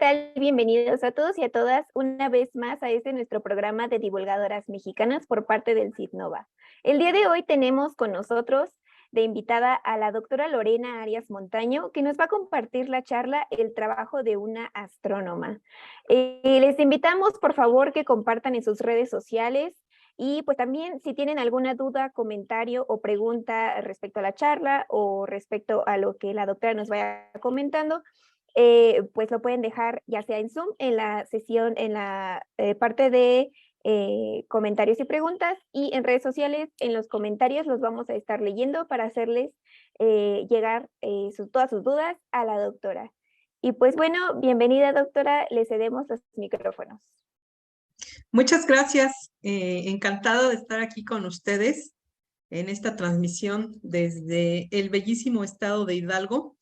tal? Bienvenidos a todos y a todas una vez más a este nuestro programa de divulgadoras mexicanas por parte del CIDNOVA. El día de hoy tenemos con nosotros de invitada a la doctora Lorena Arias Montaño, que nos va a compartir la charla El trabajo de una astrónoma. Les invitamos, por favor, que compartan en sus redes sociales y pues también si tienen alguna duda, comentario o pregunta respecto a la charla o respecto a lo que la doctora nos vaya comentando, pues lo pueden dejar ya sea en Zoom, en la sesión, en la parte de comentarios y preguntas, y en redes sociales, en los comentarios los vamos a estar leyendo para hacerles llegar todas sus dudas a la doctora. Y pues bueno, bienvenida doctora, le cedemos los micrófonos. Muchas gracias, encantado de estar aquí con ustedes en esta transmisión desde el bellísimo estado de Hidalgo.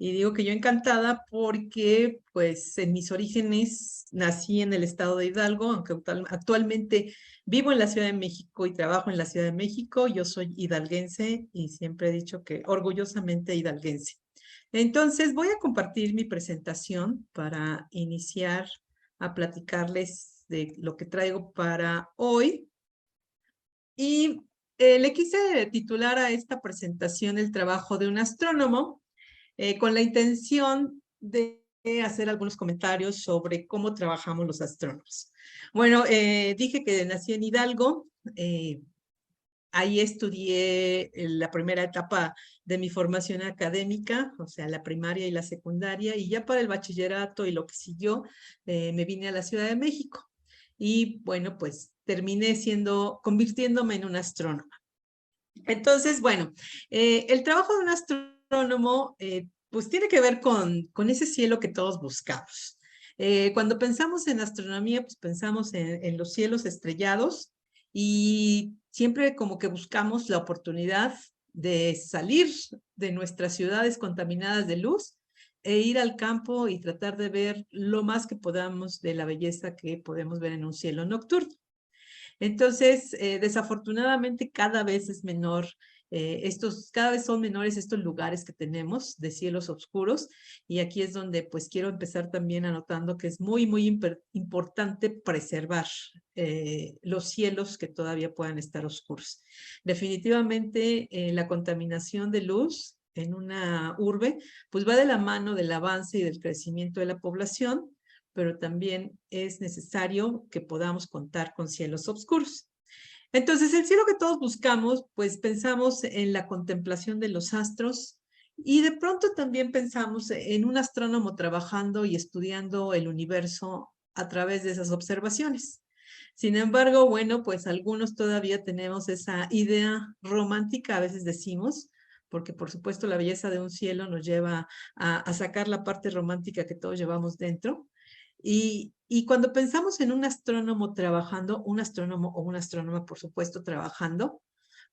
Y digo que yo encantada porque pues en mis orígenes nací en el estado de Hidalgo, aunque actualmente vivo en la Ciudad de México y trabajo en la Ciudad de México. Yo soy hidalguense y siempre he dicho que orgullosamente hidalguense. Entonces voy a compartir mi presentación para iniciar a platicarles de lo que traigo para hoy. Y le quise titular a esta presentación El trabajo de un astrónomo, con la intención de hacer algunos comentarios sobre cómo trabajamos los astrónomos. Bueno, dije que nací en Hidalgo. Ahí estudié la primera etapa de mi formación académica, o sea, la primaria y la secundaria, y ya para el bachillerato y lo que siguió, me vine a la Ciudad de México. Y bueno, pues terminé convirtiéndome en una astrónoma. Entonces, bueno, el trabajo de un astrónomo, pues tiene que ver con ese cielo que todos buscamos. Cuando pensamos en astronomía, pues pensamos en los cielos estrellados, y siempre como que buscamos la oportunidad de salir de nuestras ciudades contaminadas de luz e ir al campo y tratar de ver lo más que podamos de la belleza que podemos ver en un cielo nocturno. Entonces, desafortunadamente cada vez es menor, cada vez son menores estos lugares que tenemos de cielos oscuros, y aquí es donde pues quiero empezar también anotando que es muy, muy importante preservar los cielos que todavía puedan estar oscuros. Definitivamente la contaminación de luz en una urbe pues va de la mano del avance y del crecimiento de la población, pero también es necesario que podamos contar con cielos oscuros. Entonces, el cielo que todos buscamos, pues pensamos en la contemplación de los astros, y de pronto también pensamos en un astrónomo trabajando y estudiando el universo a través de esas observaciones. Sin embargo, bueno, pues algunos todavía tenemos esa idea romántica, a veces decimos, porque por supuesto la belleza de un cielo nos lleva a sacar la parte romántica que todos llevamos dentro. Y cuando pensamos en un astrónomo trabajando, un astrónomo o una astrónoma, por supuesto, trabajando,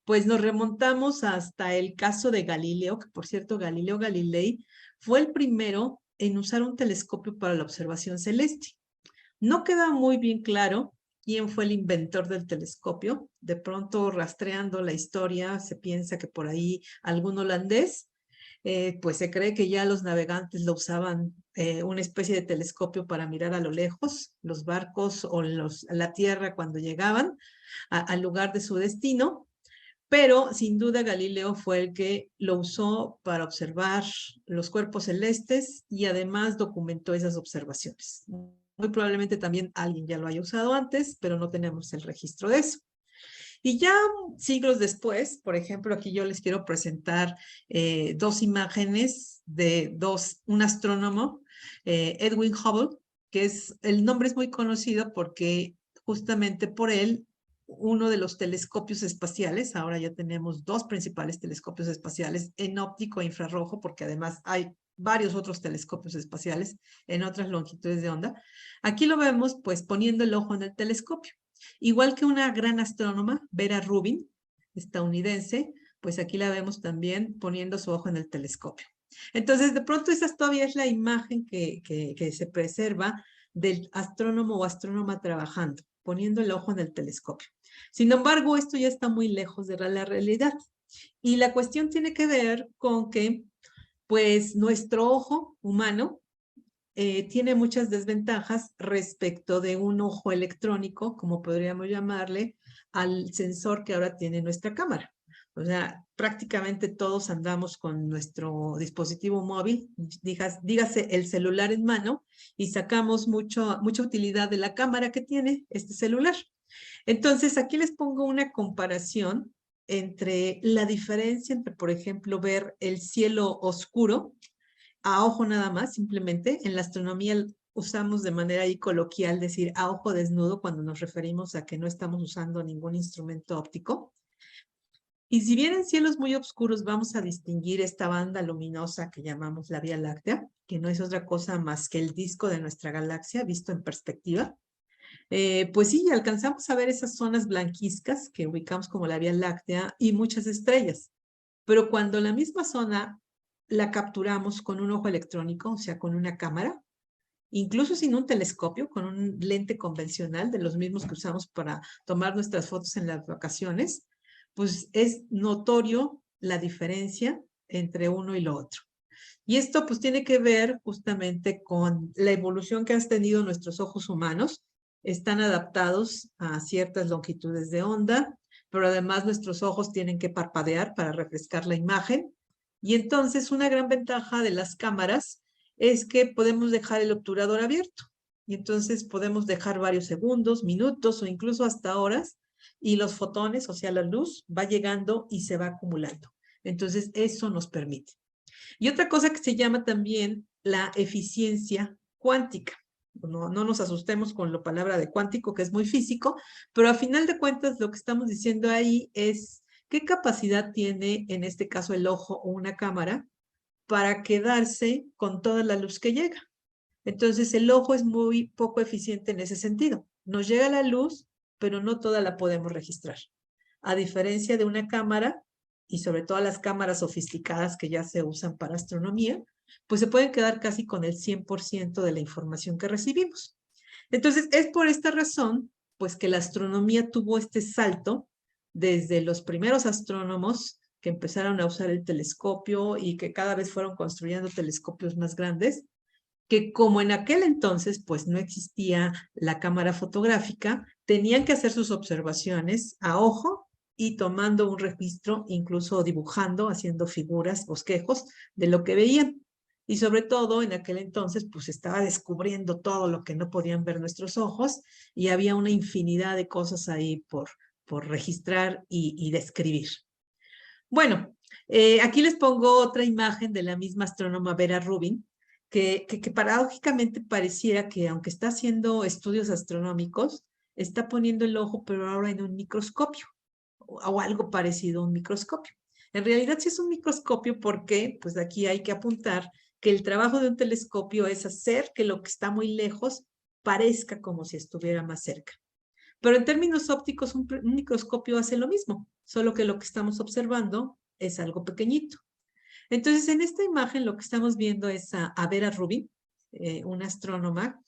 pues nos remontamos hasta el caso de Galileo, que por cierto, Galileo Galilei fue el primero en usar un telescopio para la observación celeste. No queda muy bien claro quién fue el inventor del telescopio. De pronto, rastreando la historia, se piensa que por ahí algún holandés, pues se cree que ya los navegantes lo usaban, una especie de telescopio para mirar a lo lejos, los barcos o la tierra cuando llegaban al lugar de su destino, pero sin duda Galileo fue el que lo usó para observar los cuerpos celestes y además documentó esas observaciones. Muy probablemente también alguien ya lo haya usado antes, pero no tenemos el registro de eso. Y ya siglos después, por ejemplo, aquí yo les quiero presentar dos imágenes de un astrónomo, Edwin Hubble, que el nombre es muy conocido porque justamente por él, uno de los telescopios espaciales, ahora ya tenemos dos principales telescopios espaciales en óptico e infrarrojo, porque además hay varios otros telescopios espaciales en otras longitudes de onda. Aquí lo vemos pues poniendo el ojo en el telescopio. Igual que una gran astrónoma, Vera Rubin, estadounidense, pues aquí la vemos también poniendo su ojo en el telescopio. Entonces, de pronto esa todavía es la imagen que se preserva del astrónomo o astrónoma trabajando, poniendo el ojo en el telescopio. Sin embargo, esto ya está muy lejos de la realidad. Y la cuestión tiene que ver con que, pues, nuestro ojo humano tiene muchas desventajas respecto de un ojo electrónico, como podríamos llamarle, al sensor que ahora tiene nuestra cámara. O sea, prácticamente todos andamos con nuestro dispositivo móvil, dígase el celular en mano, y sacamos mucha utilidad de la cámara que tiene este celular. Entonces, aquí les pongo una comparación entre la diferencia entre, por ejemplo, ver el cielo oscuro a ojo nada más, simplemente. En la astronomía usamos de manera ahí coloquial decir a ojo desnudo cuando nos referimos a que no estamos usando ningún instrumento óptico. Y si bien en cielos muy oscuros vamos a distinguir esta banda luminosa que llamamos la Vía Láctea, que no es otra cosa más que el disco de nuestra galaxia visto en perspectiva, pues sí, alcanzamos a ver esas zonas blanquizcas que ubicamos como la Vía Láctea y muchas estrellas. Pero cuando la misma zona la capturamos con un ojo electrónico, o sea, con una cámara, incluso sin un telescopio, con un lente convencional de los mismos que usamos para tomar nuestras fotos en las vacaciones, pues es notorio la diferencia entre uno y lo otro. Y esto pues tiene que ver justamente con la evolución que han tenido nuestros ojos humanos. Están adaptados a ciertas longitudes de onda, pero además nuestros ojos tienen que parpadear para refrescar la imagen. Y entonces una gran ventaja de las cámaras es que podemos dejar el obturador abierto. Y entonces podemos dejar varios segundos, minutos o incluso hasta horas, y los fotones, o sea, la luz, va llegando y se va acumulando. Entonces eso nos permite. Y otra cosa que se llama también la eficiencia cuántica. No nos asustemos con la palabra de cuántico, que es muy físico, pero a final de cuentas lo que estamos diciendo ahí es qué capacidad tiene en este caso el ojo o una cámara para quedarse con toda la luz que llega. Entonces el ojo es muy poco eficiente en ese sentido. Nos llega la luz, pero no toda la podemos registrar. A diferencia de una cámara, y sobre todo las cámaras sofisticadas que ya se usan para astronomía, pues se pueden quedar casi con el 100% de la información que recibimos. Entonces, es por esta razón, pues que la astronomía tuvo este salto desde los primeros astrónomos que empezaron a usar el telescopio y que cada vez fueron construyendo telescopios más grandes, que como en aquel entonces pues no existía la cámara fotográfica, tenían que hacer sus observaciones a ojo y tomando un registro, incluso dibujando, haciendo figuras, bosquejos de lo que veían. Y sobre todo en aquel entonces pues estaba descubriendo todo lo que no podían ver nuestros ojos y había una infinidad de cosas ahí por registrar y describir. Bueno, aquí les pongo otra imagen de la misma astrónoma Vera Rubin, que paradójicamente pareciera que aunque está haciendo estudios astronómicos, está poniendo el ojo, pero ahora en un microscopio, o algo parecido a un microscopio. En realidad sí es un microscopio porque, pues aquí hay que apuntar que el trabajo de un telescopio es hacer que lo que está muy lejos parezca como si estuviera más cerca. Pero en términos ópticos, un microscopio hace lo mismo, solo que lo que estamos observando es algo pequeñito. Entonces, en esta imagen lo que estamos viendo es a Vera Rubin, una astrónoma,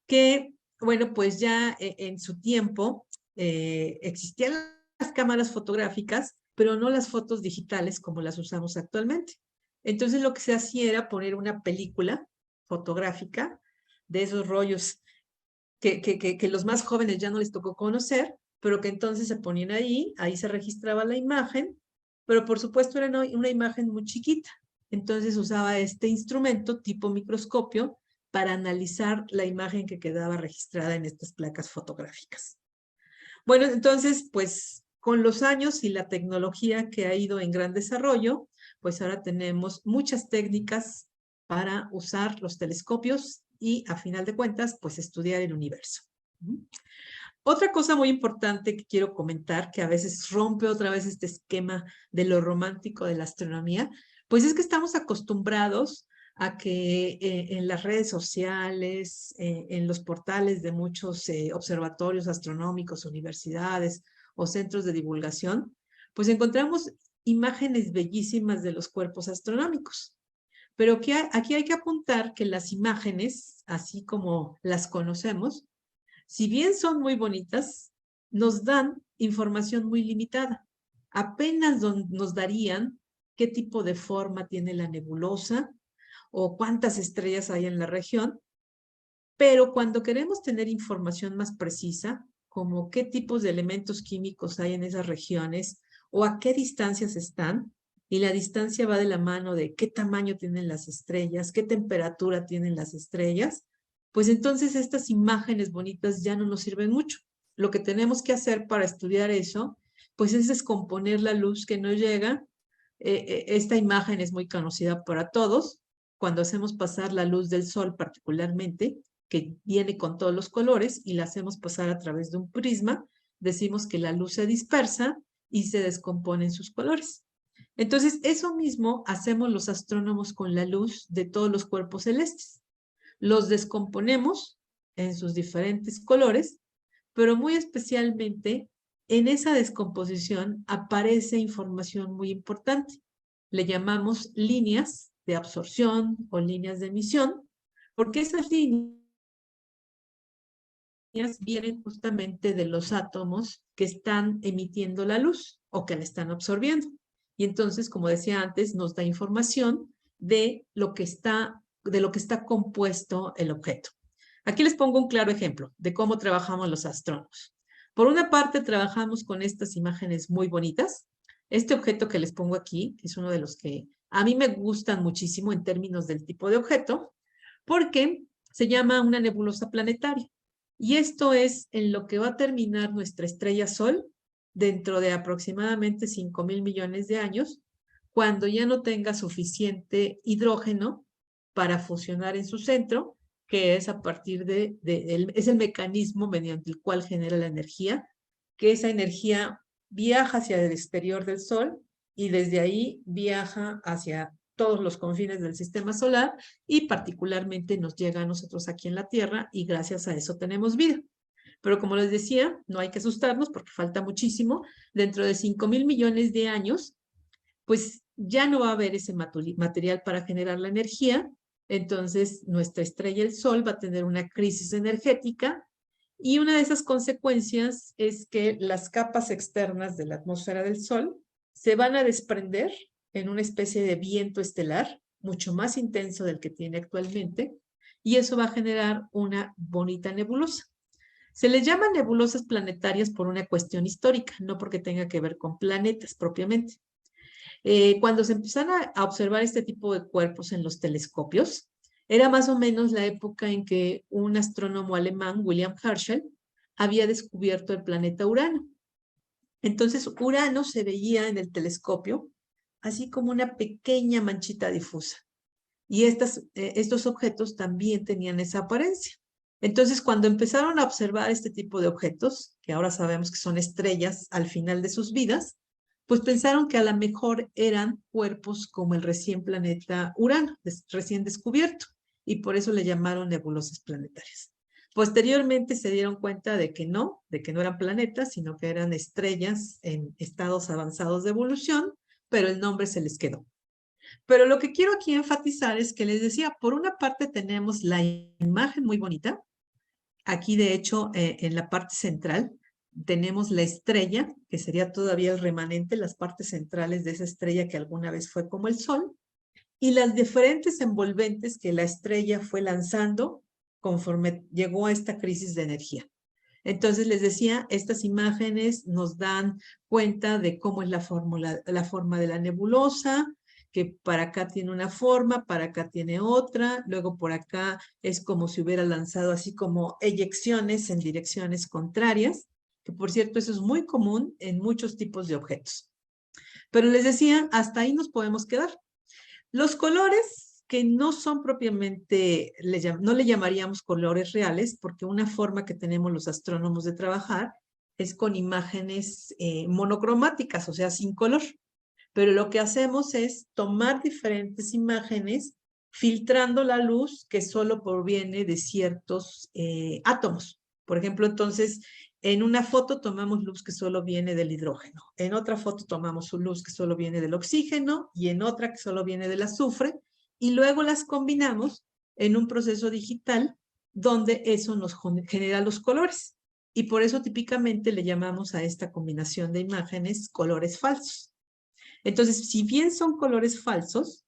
que, bueno, pues ya en su tiempo existían las cámaras fotográficas, pero no las fotos digitales como las usamos actualmente. Entonces, lo que se hacía era poner una película fotográfica de esos rollos que los más jóvenes ya no les tocó conocer, pero que entonces se ponían ahí se registraba la imagen, pero por supuesto era una imagen muy chiquita. Entonces usaba este instrumento tipo microscopio para analizar la imagen que quedaba registrada en estas placas fotográficas. Bueno, entonces, pues con los años y la tecnología que ha ido en gran desarrollo, pues ahora tenemos muchas técnicas para usar los telescopios y a final de cuentas, pues estudiar el universo. Otra cosa muy importante que quiero comentar, que a veces rompe otra vez este esquema de lo romántico de la astronomía, pues es que estamos acostumbrados a que en las redes sociales, en los portales de muchos observatorios astronómicos, universidades o centros de divulgación, pues encontramos imágenes bellísimas de los cuerpos astronómicos. Pero aquí hay que apuntar que las imágenes, así como las conocemos, si bien son muy bonitas, nos dan información muy limitada. Apenas nos darían qué tipo de forma tiene la nebulosa o cuántas estrellas hay en la región. Pero cuando queremos tener información más precisa, como qué tipos de elementos químicos hay en esas regiones o a qué distancias están, y la distancia va de la mano de qué tamaño tienen las estrellas, qué temperatura tienen las estrellas, pues entonces estas imágenes bonitas ya no nos sirven mucho. Lo que tenemos que hacer para estudiar eso, pues es descomponer la luz que nos llega. Esta imagen es muy conocida para todos. Cuando hacemos pasar la luz del sol particularmente, que viene con todos los colores, y la hacemos pasar a través de un prisma, decimos que la luz se dispersa y se descompone en sus colores. Entonces, eso mismo hacemos los astrónomos con la luz de todos los cuerpos celestes. Los descomponemos en sus diferentes colores, pero muy especialmente en esa descomposición aparece información muy importante. Le llamamos líneas de absorción o líneas de emisión, porque esas líneas vienen justamente de los átomos que están emitiendo la luz o que la están absorbiendo. Y entonces, como decía antes, nos da información de lo que está compuesto el objeto. Aquí les pongo un claro ejemplo de cómo trabajamos los astrónomos. Por una parte, trabajamos con estas imágenes muy bonitas. Este objeto que les pongo aquí es uno de los que a mí me gustan muchísimo en términos del tipo de objeto, porque se llama una nebulosa planetaria. Y esto es en lo que va a terminar nuestra estrella Sol dentro de aproximadamente 5,000 millones de años, cuando ya no tenga suficiente hidrógeno para fusionar en su centro, que es a partir es el mecanismo mediante el cual genera la energía, que esa energía viaja hacia el exterior del Sol y desde ahí viaja hacia todos los confines del sistema solar y particularmente nos llega a nosotros aquí en la Tierra y gracias a eso tenemos vida. Pero como les decía, no hay que asustarnos porque falta muchísimo. Dentro de 5,000 millones de años, pues ya no va a haber ese material para generar la energía. Entonces, nuestra estrella, el Sol, va a tener una crisis energética y una de esas consecuencias es que las capas externas de la atmósfera del Sol se van a desprender en una especie de viento estelar, mucho más intenso del que tiene actualmente, y eso va a generar una bonita nebulosa. Se les llama nebulosas planetarias por una cuestión histórica, no porque tenga que ver con planetas propiamente. Cuando se empezaron a observar este tipo de cuerpos en los telescopios, era más o menos la época en que un astrónomo alemán, William Herschel, había descubierto el planeta Urano. Entonces, Urano se veía en el telescopio así como una pequeña manchita difusa. Y estos objetos también tenían esa apariencia. Entonces, cuando empezaron a observar este tipo de objetos, que ahora sabemos que son estrellas al final de sus vidas, pues pensaron que a lo mejor eran cuerpos como el recién planeta Urano, recién descubierto, y por eso le llamaron nebulosas planetarias. Posteriormente se dieron cuenta de que no eran planetas, sino que eran estrellas en estados avanzados de evolución, pero el nombre se les quedó. Pero lo que quiero aquí enfatizar es que les decía, por una parte tenemos la imagen muy bonita. Aquí, de hecho, en la parte central tenemos la estrella, que sería todavía el remanente, las partes centrales de esa estrella que alguna vez fue como el Sol, y las diferentes envolventes que la estrella fue lanzando conforme llegó a esta crisis de energía. Entonces, les decía, estas imágenes nos dan cuenta de cómo es la forma de la nebulosa, que para acá tiene una forma, para acá tiene otra, luego por acá es como si hubiera lanzado así como eyecciones en direcciones contrarias, que por cierto eso es muy común en muchos tipos de objetos. Pero les decía, hasta ahí nos podemos quedar. Los colores que no son propiamente, no le llamaríamos colores reales, porque una forma que tenemos los astrónomos de trabajar es con imágenes monocromáticas, o sea, sin color. Pero lo que hacemos es tomar diferentes imágenes filtrando la luz que solo proviene de ciertos átomos. Por ejemplo, entonces, en una foto tomamos luz que solo viene del hidrógeno, en otra foto tomamos luz que solo viene del oxígeno y en otra que solo viene del azufre, y luego las combinamos en un proceso digital donde eso nos genera los colores. Y por eso típicamente le llamamos a esta combinación de imágenes colores falsos. Entonces, si bien son colores falsos,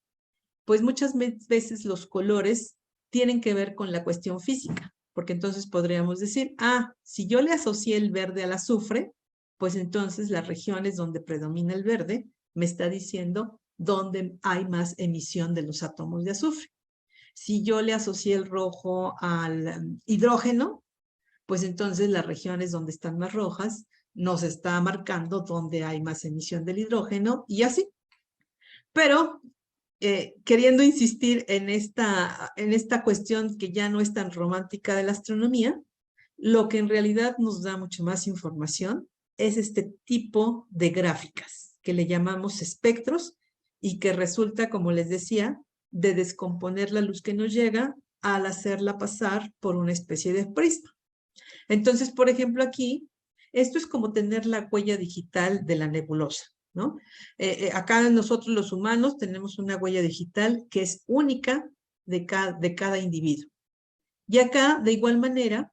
pues muchas veces los colores tienen que ver con la cuestión física, porque entonces podríamos decir, si yo le asocié el verde al azufre, pues entonces las regiones donde predomina el verde me está diciendo dónde hay más emisión de los átomos de azufre. Si yo le asocié el rojo al hidrógeno, pues entonces las regiones donde están más rojas nos está marcando dónde hay más emisión del hidrógeno y así. Pero queriendo insistir en esta cuestión que ya no es tan romántica de la astronomía, lo que en realidad nos da mucho más información es este tipo de gráficas que le llamamos espectros y que resulta, como les decía, de descomponer la luz que nos llega al hacerla pasar por una especie de prisma. Entonces, por ejemplo, aquí, esto es como tener la huella digital de la nebulosa, ¿no? Acá nosotros los humanos tenemos una huella digital que es única de cada individuo. Y acá, de igual manera,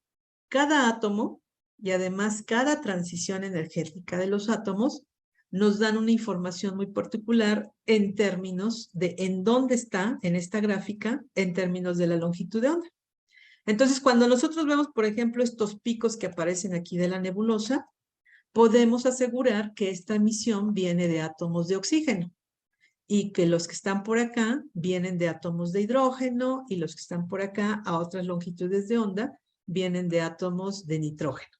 cada átomo y además cada transición energética de los átomos nos dan una información muy particular en términos de en dónde está en esta gráfica, en términos de la longitud de onda. Entonces, cuando nosotros vemos, por ejemplo, estos picos que aparecen aquí de la nebulosa, podemos asegurar que esta emisión viene de átomos de oxígeno y que los que están por acá vienen de átomos de hidrógeno y los que están por acá a otras longitudes de onda vienen de átomos de nitrógeno.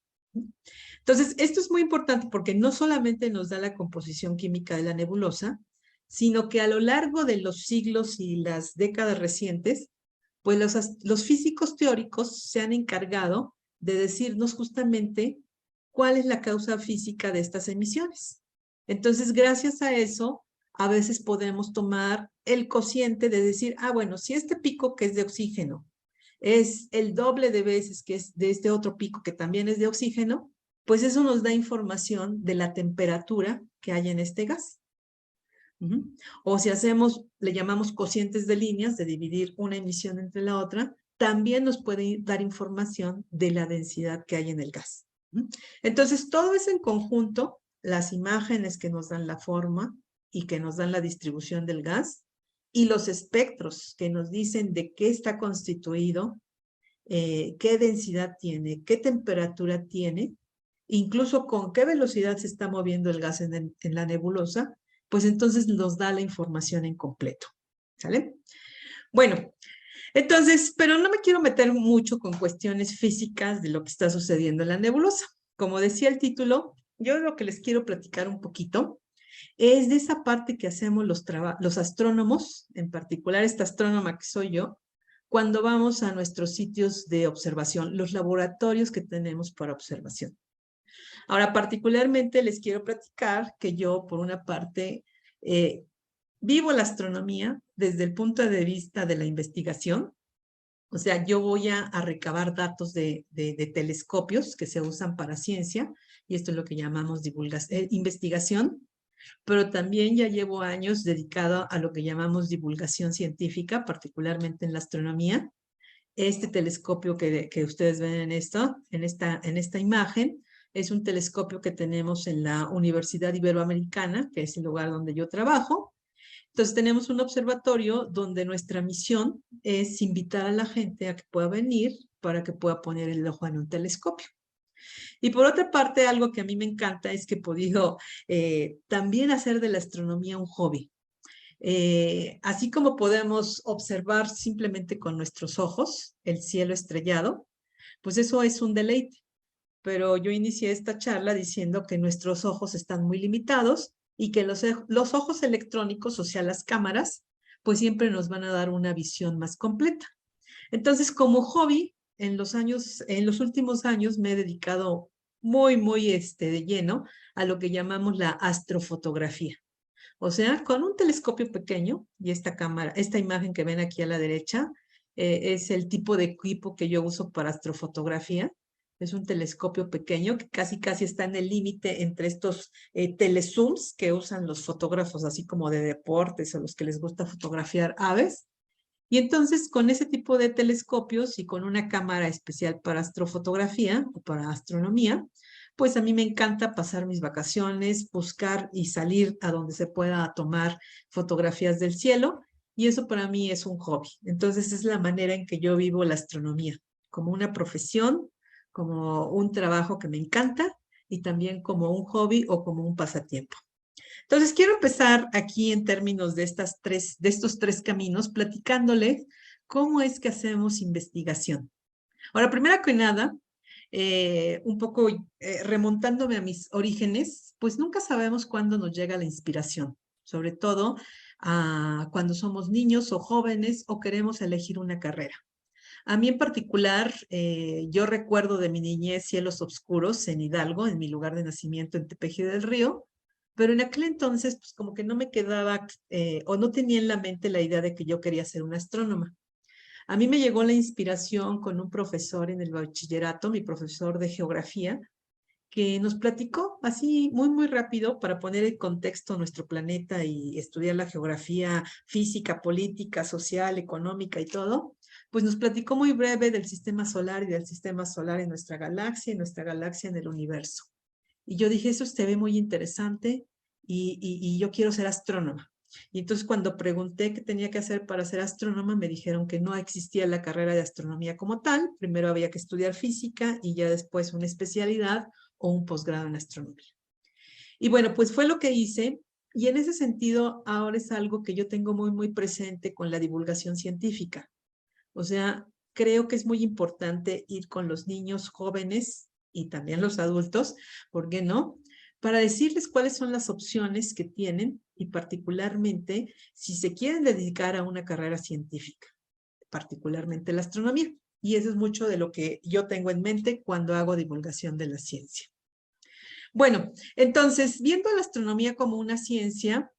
Entonces, esto es muy importante porque no solamente nos da la composición química de la nebulosa, sino que a lo largo de los siglos y las décadas recientes, pues los físicos teóricos se han encargado de decirnos justamente cuál es la causa física de estas emisiones. Entonces, gracias a eso, a veces podemos tomar el cociente de decir, bueno, si este pico que es de oxígeno es el doble de veces que es de este otro pico que también es de oxígeno, pues eso nos da información de la temperatura que hay en este gas. O si hacemos, le llamamos cocientes de líneas, de dividir una emisión entre la otra, también nos puede dar información de la densidad que hay en el gas. Entonces, todo eso en conjunto, las imágenes que nos dan la forma y que nos dan la distribución del gas, y los espectros que nos dicen de qué está constituido, qué densidad tiene, qué temperatura tiene, incluso con qué velocidad se está moviendo el gas en la nebulosa, pues entonces nos da la información en completo. ¿Sale? Bueno, entonces, pero no me quiero meter mucho con cuestiones físicas de lo que está sucediendo en la nebulosa. Como decía el título, yo lo que les quiero platicar un poquito es de esa parte que hacemos los astrónomos, en particular esta astrónoma que soy yo, cuando vamos a nuestros sitios de observación, los laboratorios que tenemos para observación. Ahora, particularmente les quiero platicar que yo, por una parte, vivo la astronomía desde el punto de vista de la investigación. O sea, yo voy a recabar datos de telescopios que se usan para ciencia, y esto es lo que llamamos investigación, pero también ya llevo años dedicado a lo que llamamos divulgación científica, particularmente en la astronomía. Este telescopio que ustedes ven en esta imagen, es un telescopio que tenemos en la Universidad Iberoamericana, que es el lugar donde yo trabajo. Entonces tenemos un observatorio donde nuestra misión es invitar a la gente a que pueda venir para que pueda poner el ojo en un telescopio. Y por otra parte, algo que a mí me encanta es que he podido también hacer de la astronomía un hobby. Así como podemos observar simplemente con nuestros ojos el cielo estrellado, pues eso es un deleite. Pero yo inicié esta charla diciendo que nuestros ojos están muy limitados y que los ojos electrónicos, o sea, las cámaras, pues siempre nos van a dar una visión más completa. Entonces, como hobby, en los últimos años me he dedicado muy de lleno a lo que llamamos la astrofotografía. O sea, con un telescopio pequeño, y esta imagen que ven aquí a la derecha, es el tipo de equipo que yo uso para astrofotografía. Es un telescopio pequeño que casi está en el límite entre estos telezooms que usan los fotógrafos así como de deportes o los que les gusta fotografiar aves. Y entonces con ese tipo de telescopios y con una cámara especial para astrofotografía o para astronomía, pues a mí me encanta pasar mis vacaciones, buscar y salir a donde se pueda tomar fotografías del cielo. y eso para mí es un hobby. Entonces es la manera en que yo vivo la astronomía, como una profesión, como un trabajo que me encanta y también como un hobby o como un pasatiempo. Entonces quiero empezar aquí en términos de estos tres caminos, platicándoles cómo es que hacemos investigación. Ahora, primero que nada, un poco remontándome a mis orígenes, pues nunca sabemos cuándo nos llega la inspiración, sobre todo cuando somos niños o jóvenes o queremos elegir una carrera. A mí en particular, yo recuerdo de mi niñez Cielos Oscuros en Hidalgo, en mi lugar de nacimiento en Tepeji del Río, pero en aquel entonces, pues como que no me quedaba o no tenía en la mente la idea de que yo quería ser una astrónoma. A mí me llegó la inspiración con un profesor en el bachillerato, mi profesor de geografía, que nos platicó así muy, muy rápido para poner en contexto nuestro planeta y estudiar la geografía física, política, social, económica y todo. Pues nos platicó muy breve del sistema solar y del sistema solar en nuestra galaxia y nuestra galaxia en el universo. Y yo dije, eso se ve muy interesante y yo quiero ser astrónoma. Y entonces cuando pregunté qué tenía que hacer para ser astrónoma, me dijeron que no existía la carrera de astronomía como tal. Primero había que estudiar física y ya después una especialidad o un posgrado en astronomía. Y bueno, pues fue lo que hice. Y en ese sentido, ahora es algo que yo tengo muy, muy presente con la divulgación científica. O sea, creo que es muy importante ir con los niños jóvenes y también los adultos, ¿por qué no? Para decirles cuáles son las opciones que tienen y particularmente si se quieren dedicar a una carrera científica, particularmente la astronomía. Y eso es mucho de lo que yo tengo en mente cuando hago divulgación de la ciencia. Bueno, entonces, viendo la astronomía como una ciencia,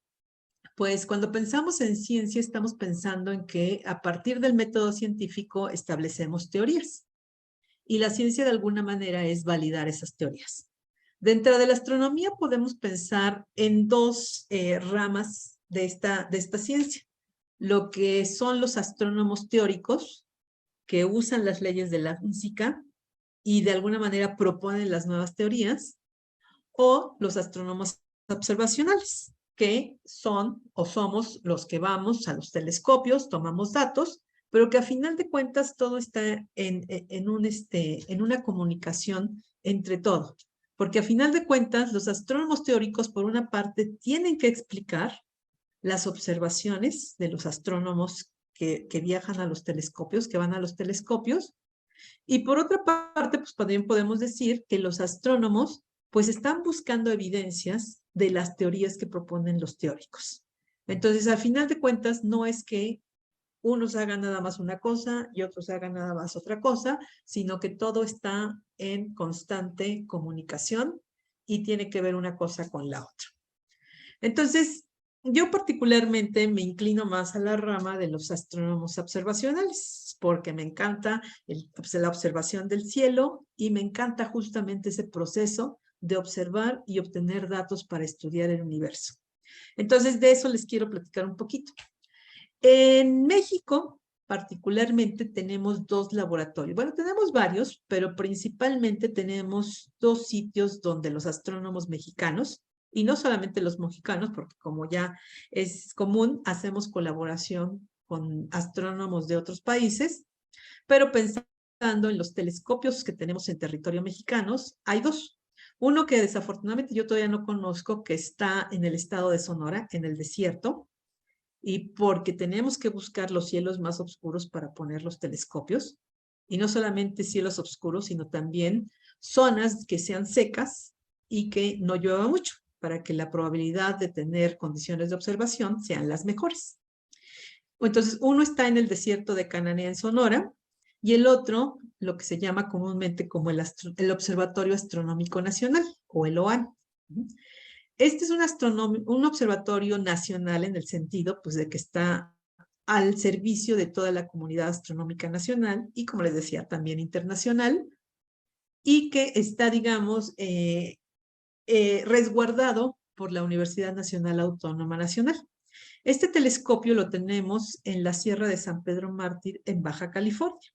pues cuando pensamos en ciencia estamos pensando en que a partir del método científico establecemos teorías y la ciencia de alguna manera es validar esas teorías. Dentro de la astronomía podemos pensar en dos ramas de esta ciencia. Lo que son los astrónomos teóricos que usan las leyes de la física y de alguna manera proponen las nuevas teorías, o los astrónomos observacionales, que son o somos los que vamos a los telescopios, tomamos datos, pero que a final de cuentas todo está en una comunicación entre todo. Porque a final de cuentas los astrónomos teóricos, por una parte, tienen que explicar las observaciones de los astrónomos que viajan a los telescopios, que van a los telescopios, y por otra parte, pues también podemos decir que los astrónomos pues están buscando evidencias de las teorías que proponen los teóricos. Entonces, al final de cuentas, no es que unos hagan nada más una cosa y otros hagan nada más otra cosa, sino que todo está en constante comunicación y tiene que ver una cosa con la otra. Entonces, yo particularmente me inclino más a la rama de los astrónomos observacionales, porque me encanta la observación del cielo y me encanta justamente ese proceso de observar y obtener datos para estudiar el universo. Entonces, de eso les quiero platicar un poquito. En México, particularmente, tenemos dos laboratorios. Bueno, tenemos varios, pero principalmente tenemos dos sitios donde los astrónomos mexicanos, y no solamente los mexicanos, porque como ya es común, hacemos colaboración con astrónomos de otros países, pero pensando en los telescopios que tenemos en territorio mexicano, hay dos. Uno que desafortunadamente yo todavía no conozco, que está en el estado de Sonora, en el desierto, y porque tenemos que buscar los cielos más oscuros para poner los telescopios, y no solamente cielos oscuros, sino también zonas que sean secas y que no llueva mucho, para que la probabilidad de tener condiciones de observación sean las mejores. Entonces, uno está en el desierto de Cananea, en Sonora, y el otro, lo que se llama comúnmente como el Observatorio Astronómico Nacional, o el OAN. Este es un observatorio nacional en el sentido pues, de que está al servicio de toda la comunidad astronómica nacional y, como les decía, también internacional, y que está, digamos, resguardado por la Universidad Nacional Autónoma Nacional. Este telescopio lo tenemos en la Sierra de San Pedro Mártir, en Baja California,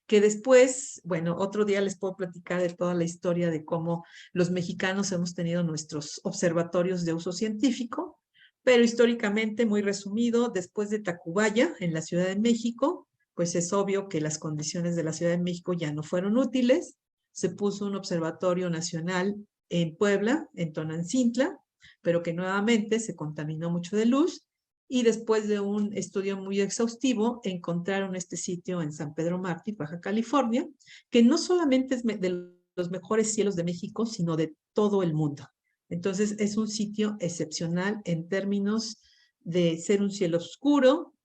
que después, bueno, otro día les puedo platicar de toda la historia de cómo los mexicanos hemos tenido nuestros observatorios de uso científico, pero históricamente, muy resumido, después de Tacubaya, en la Ciudad de México, pues es obvio que las condiciones de la Ciudad de México ya no fueron útiles. Se puso un observatorio nacional en Puebla, en Tonantzintla, pero que nuevamente se contaminó mucho de luz. Y después de un estudio muy exhaustivo, encontraron este sitio en San Pedro Mártir, Baja California, que no solamente es de los mejores cielos de México, sino de todo el mundo. Entonces, es un sitio excepcional en términos de ser un cielo oscuro,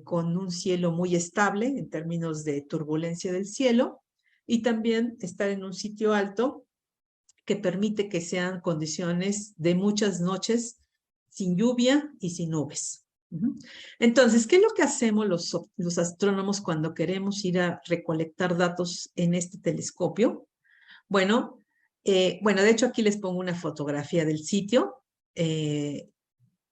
con un cielo muy estable en términos de turbulencia del cielo, y también estar en un sitio alto que permite que sean condiciones de muchas noches sin lluvia y sin nubes. Entonces, ¿qué es lo que hacemos los astrónomos cuando queremos ir a recolectar datos en este telescopio? Bueno, de hecho aquí les pongo una fotografía del sitio.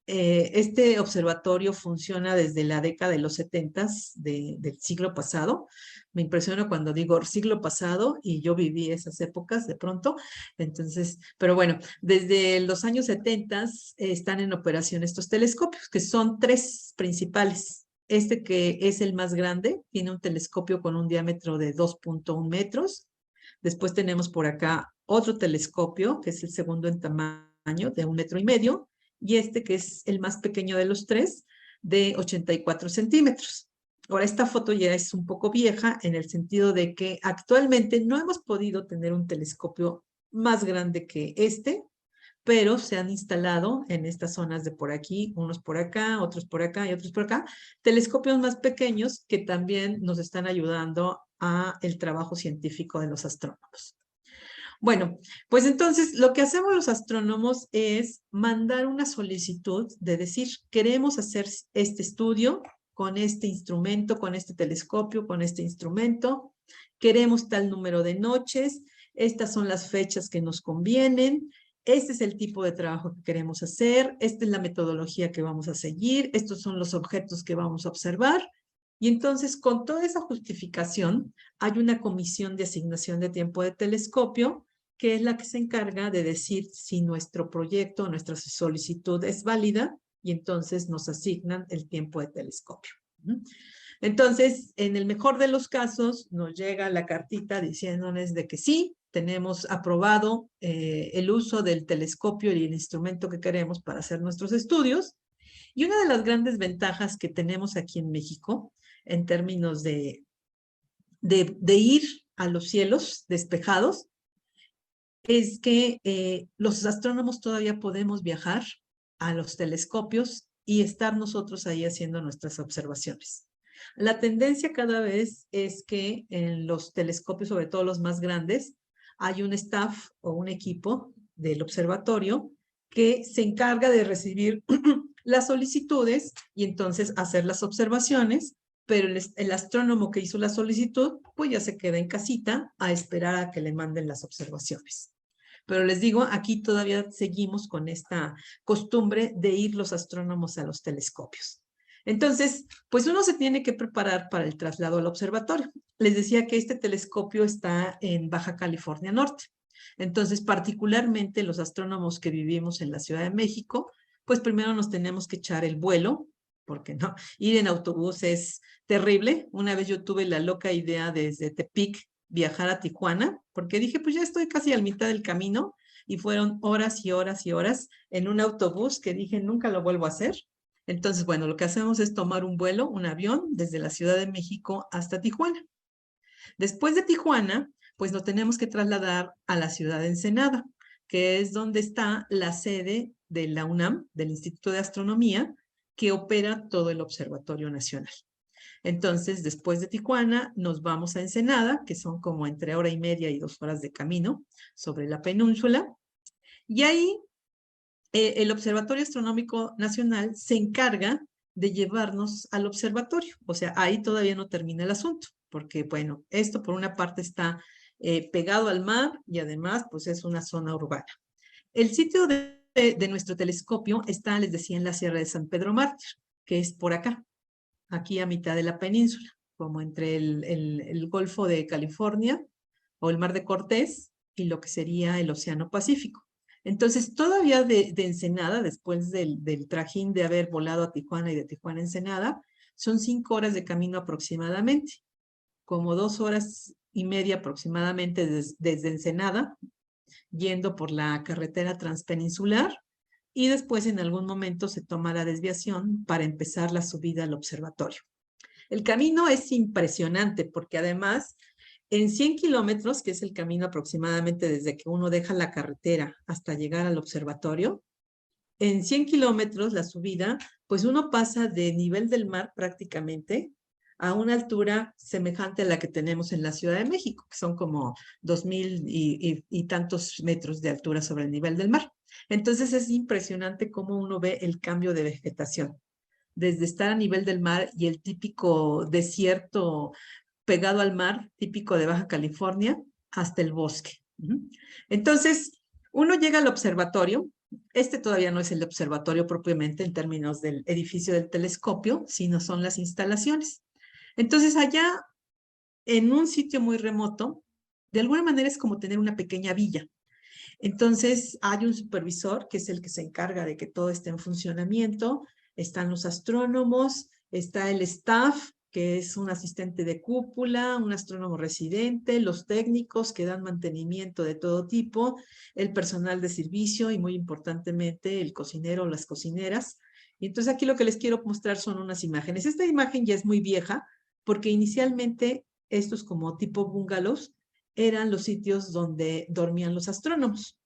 Este observatorio funciona desde la década de los 70 del siglo pasado. Me impresiona cuando digo siglo pasado y yo viví esas épocas de pronto. Entonces, pero bueno, desde los años 70 están en operación estos telescopios, que son tres principales. Este que es el más grande, tiene un telescopio con un diámetro de 2.1 metros. Después tenemos por acá otro telescopio, que es el segundo en tamaño, de 1,5 metros, y este que es el más pequeño de los tres, de 84 centímetros. Ahora, esta foto ya es un poco vieja en el sentido de que actualmente no hemos podido tener un telescopio más grande que este, pero se han instalado en estas zonas de por aquí, unos por acá, otros por acá y otros por acá, telescopios más pequeños que también nos están ayudando a el trabajo científico de los astrónomos. Bueno, pues entonces lo que hacemos los astrónomos es mandar una solicitud de decir, queremos hacer este estudio con este instrumento, con este telescopio, con este instrumento, queremos tal número de noches, estas son las fechas que nos convienen, este es el tipo de trabajo que queremos hacer, esta es la metodología que vamos a seguir, estos son los objetos que vamos a observar. Y entonces, con toda esa justificación, hay una comisión de asignación de tiempo de telescopio, que es la que se encarga de decir si nuestro proyecto, nuestra solicitud es válida, y entonces nos asignan el tiempo de telescopio. Entonces, en el mejor de los casos, nos llega la cartita diciéndonos de que sí, tenemos aprobado el uso del telescopio y el instrumento que queremos para hacer nuestros estudios. Y una de las grandes ventajas que tenemos aquí en México, en términos de ir a los cielos despejados, es que los astrónomos todavía podemos viajar a los telescopios y estar nosotros ahí haciendo nuestras observaciones. La tendencia cada vez es que en los telescopios, sobre todo los más grandes, hay un staff o un equipo del observatorio que se encarga de recibir las solicitudes y entonces hacer las observaciones, pero el astrónomo que hizo la solicitud, pues ya se queda en casita a esperar a que le manden las observaciones. Pero les digo, aquí todavía seguimos con esta costumbre de ir los astrónomos a los telescopios. Entonces, pues uno se tiene que preparar para el traslado al observatorio. Les decía que este telescopio está en Baja California Norte. Entonces, particularmente los astrónomos que vivimos en la Ciudad de México, pues primero nos tenemos que echar el vuelo, porque no, ir en autobús es terrible. Una vez yo tuve la loca idea desde Tepic viajar a Tijuana, porque dije, pues ya estoy casi a la mitad del camino, y fueron horas y horas y horas en un autobús que dije, nunca lo vuelvo a hacer. Entonces, bueno, lo que hacemos es tomar un vuelo, un avión, desde la Ciudad de México hasta Tijuana. Después de Tijuana, pues nos tenemos que trasladar a la ciudad de Ensenada, que es donde está la sede de la UNAM, del Instituto de Astronomía, que opera todo el Observatorio Nacional. Entonces, después de Tijuana, nos vamos a Ensenada, que son como entre 1:30 y 2 horas de camino sobre la península. Y ahí el Observatorio Astronómico Nacional se encarga de llevarnos al observatorio. O sea, ahí todavía no termina el asunto, porque, bueno, esto por una parte está pegado al mar y además, pues es una zona urbana. El sitio de nuestro telescopio está, les decía, en la Sierra de San Pedro Mártir, que es por acá, aquí a mitad de la península, como entre el Golfo de California o el Mar de Cortés y lo que sería el Océano Pacífico. Entonces, todavía de Ensenada, después del trajín de haber volado a Tijuana y de Tijuana a Ensenada, son 5 horas de camino aproximadamente, como 2 horas y media aproximadamente desde Ensenada, yendo por la carretera transpeninsular, y después en algún momento se toma la desviación para empezar la subida al observatorio. El camino es impresionante porque además en 100 kilómetros, que es el camino aproximadamente desde que uno deja la carretera hasta llegar al observatorio, en 100 kilómetros la subida, pues uno pasa de nivel del mar prácticamente a una altura semejante a la que tenemos en la Ciudad de México, que son como 2,000 y tantos metros de altura sobre el nivel del mar. Entonces es impresionante cómo uno ve el cambio de vegetación, desde estar a nivel del mar y el típico desierto pegado al mar, típico de Baja California, hasta el bosque. Entonces, uno llega al observatorio. Este todavía no es el observatorio propiamente en términos del edificio del telescopio, sino son las instalaciones. Entonces, allá, en un sitio muy remoto, de alguna manera es como tener una pequeña villa. Entonces, hay un supervisor que es el que se encarga de que todo esté en funcionamiento. Están los astrónomos, está el staff, que es un asistente de cúpula, un astrónomo residente, los técnicos que dan mantenimiento de todo tipo, el personal de servicio y muy importantemente el cocinero o las cocineras. Y entonces aquí lo que les quiero mostrar son unas imágenes. Esta imagen ya es muy vieja porque inicialmente estos como tipo bungalows eran los sitios donde dormían los astrónomos.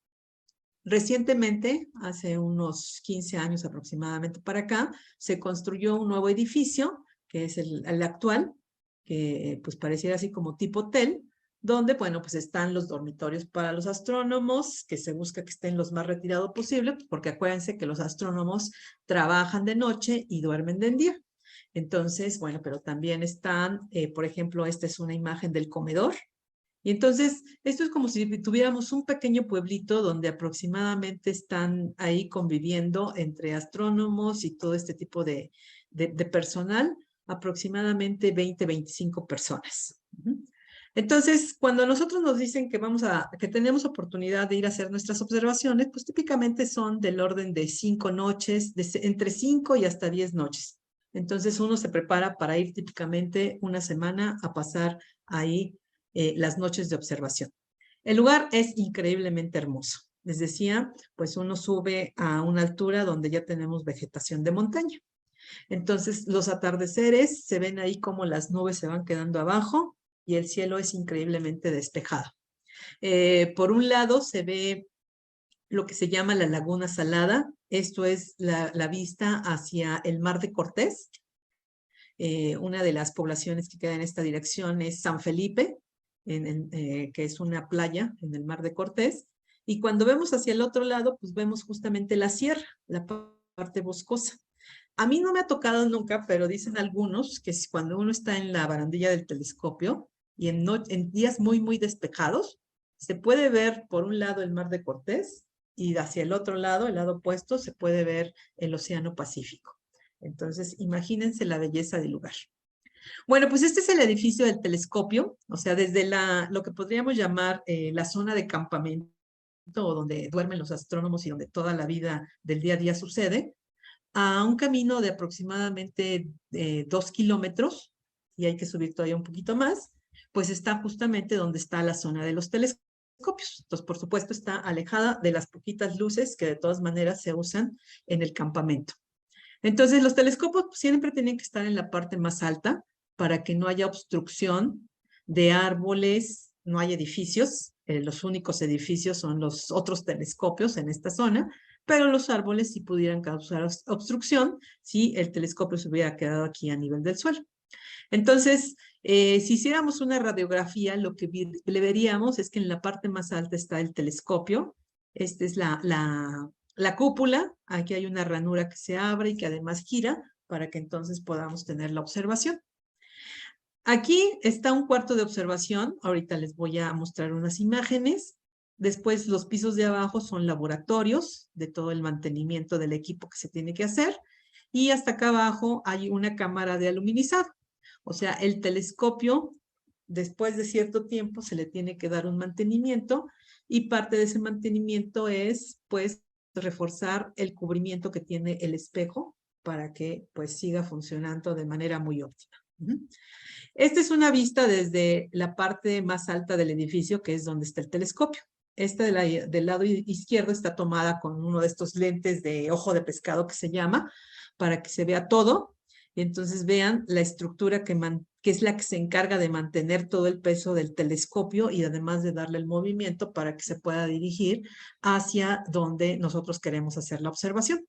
Recientemente, hace unos 15 años aproximadamente para acá, se construyó un nuevo edificio, que es el actual, que pues pareciera así como tipo hotel, donde, bueno, pues están los dormitorios para los astrónomos, que se busca que estén los más retirados posible, porque acuérdense que los astrónomos trabajan de noche y duermen de día. Entonces, bueno, pero también están, por ejemplo, esta es una imagen del comedor. Y entonces, esto es como si tuviéramos un pequeño pueblito donde aproximadamente están ahí conviviendo entre astrónomos y todo este tipo de personal, aproximadamente 20, 25 personas. Entonces, cuando nosotros nos dicen que tenemos oportunidad de ir a hacer nuestras observaciones, pues típicamente son del orden de 5 noches, entre 5 y hasta 10 noches. Entonces, uno se prepara para ir típicamente una semana a pasar ahí las noches de observación. El lugar es increíblemente hermoso. Les decía, pues uno sube a una altura donde ya tenemos vegetación de montaña. Entonces, los atardeceres se ven ahí como las nubes se van quedando abajo y el cielo es increíblemente despejado. Por un lado se ve lo que se llama la Laguna Salada. Esto es la vista hacia el Mar de Cortés. Una de las poblaciones que queda en esta dirección es San Felipe, que es una playa en el Mar de Cortés. Y cuando vemos hacia el otro lado, pues vemos justamente la sierra, la parte boscosa. A mí no me ha tocado nunca, pero dicen algunos que cuando uno está en la barandilla del telescopio y en días muy, muy despejados, se puede ver por un lado el Mar de Cortés y hacia el otro lado, el lado opuesto, se puede ver el Océano Pacífico. Entonces, imagínense la belleza del lugar. Bueno, pues este es el edificio del telescopio, o sea, desde lo que podríamos llamar la zona de campamento, donde duermen los astrónomos y donde toda la vida del día a día sucede, a un camino de aproximadamente 2 kilómetros, y hay que subir todavía un poquito más, pues está justamente donde está la zona de los telescopios. Entonces, por supuesto, está alejada de las poquitas luces que de todas maneras se usan en el campamento. Entonces, los telescopios siempre tienen que estar en la parte más alta para que no haya obstrucción de árboles, no hay edificios. Los únicos edificios son los otros telescopios en esta zona, pero los árboles sí pudieran causar obstrucción si el telescopio se hubiera quedado aquí a nivel del suelo. Entonces, si hiciéramos una radiografía, lo que le veríamos es que en la parte más alta está el telescopio. Esta es la cúpula. Aquí hay una ranura que se abre y que además gira para que entonces podamos tener la observación. Aquí está un cuarto de observación. Ahorita les voy a mostrar unas imágenes. Después los pisos de abajo son laboratorios de todo el mantenimiento del equipo que se tiene que hacer. Y hasta acá abajo hay una cámara de aluminizado. O sea, el telescopio, después de cierto tiempo, se le tiene que dar un mantenimiento y parte de ese mantenimiento es, pues, reforzar el cubrimiento que tiene el espejo para que, pues, siga funcionando de manera muy óptima. Esta es una vista desde la parte más alta del edificio, que es donde está el telescopio. Esta del lado izquierdo está tomada con uno de estos lentes de ojo de pescado que se llama, para que se vea todo. Y entonces vean la estructura que es la que se encarga de mantener todo el peso del telescopio y además de darle el movimiento para que se pueda dirigir hacia donde nosotros queremos hacer la observación.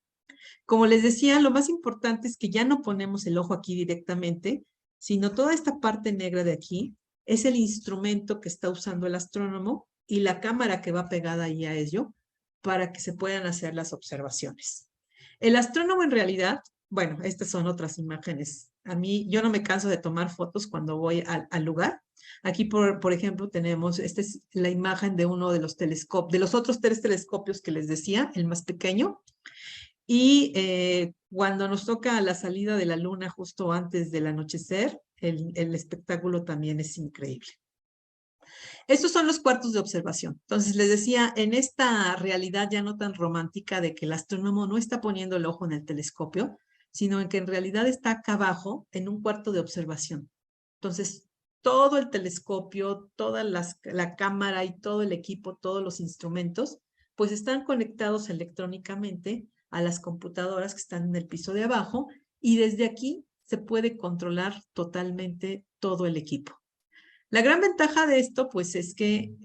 Como les decía, lo más importante es que ya no ponemos el ojo aquí directamente, sino toda esta parte negra de aquí es el instrumento que está usando el astrónomo y la cámara que va pegada ahí a ello para que se puedan hacer las observaciones. El astrónomo en realidad, bueno, estas son otras imágenes. A mí, yo no me canso de tomar fotos cuando voy al lugar. Aquí, por ejemplo, tenemos, esta es la imagen de uno de los telescopios, de los otros 3 telescopios que les decía, el más pequeño. Y cuando nos toca la salida de la luna justo antes del anochecer, el espectáculo también es increíble. Estos son los cuartos de observación. Entonces, les decía, en esta realidad ya no tan romántica de que el astrónomo no está poniendo el ojo en el telescopio, sino en que en realidad está acá abajo en un cuarto de observación. Entonces, todo el telescopio, toda la cámara y todo el equipo, todos los instrumentos, pues están conectados electrónicamente a las computadoras que están en el piso de abajo y desde aquí se puede controlar totalmente todo el equipo. La gran ventaja de esto, pues, es que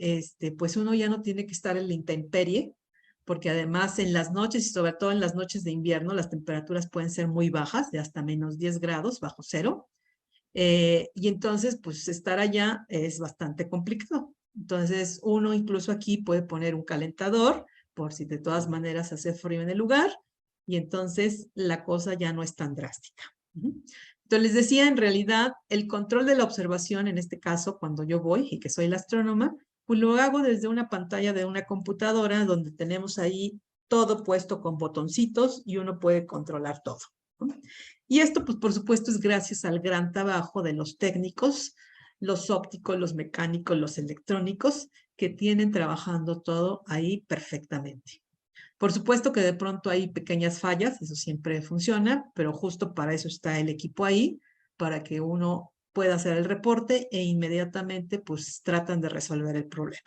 pues uno ya no tiene que estar en la intemperie, porque además en las noches y sobre todo en las noches de invierno, las temperaturas pueden ser muy bajas, de hasta menos 10 grados bajo cero, y entonces, pues, estar allá es bastante complicado. Entonces, uno incluso aquí puede poner un calentador, por si de todas maneras hace frío en el lugar, y entonces la cosa ya no es tan drástica. Entonces, les decía, en realidad, el control de la observación, en este caso, cuando yo voy y que soy la astrónoma, pues lo hago desde una pantalla de una computadora donde tenemos ahí todo puesto con botoncitos y uno puede controlar todo. Y esto, pues, por supuesto, es gracias al gran trabajo de los técnicos, los ópticos, los mecánicos, los electrónicos, que tienen trabajando todo ahí perfectamente. Por supuesto que de pronto hay pequeñas fallas, eso siempre funciona, pero justo para eso está el equipo ahí, para que uno pueda hacer el reporte e inmediatamente pues tratan de resolver el problema.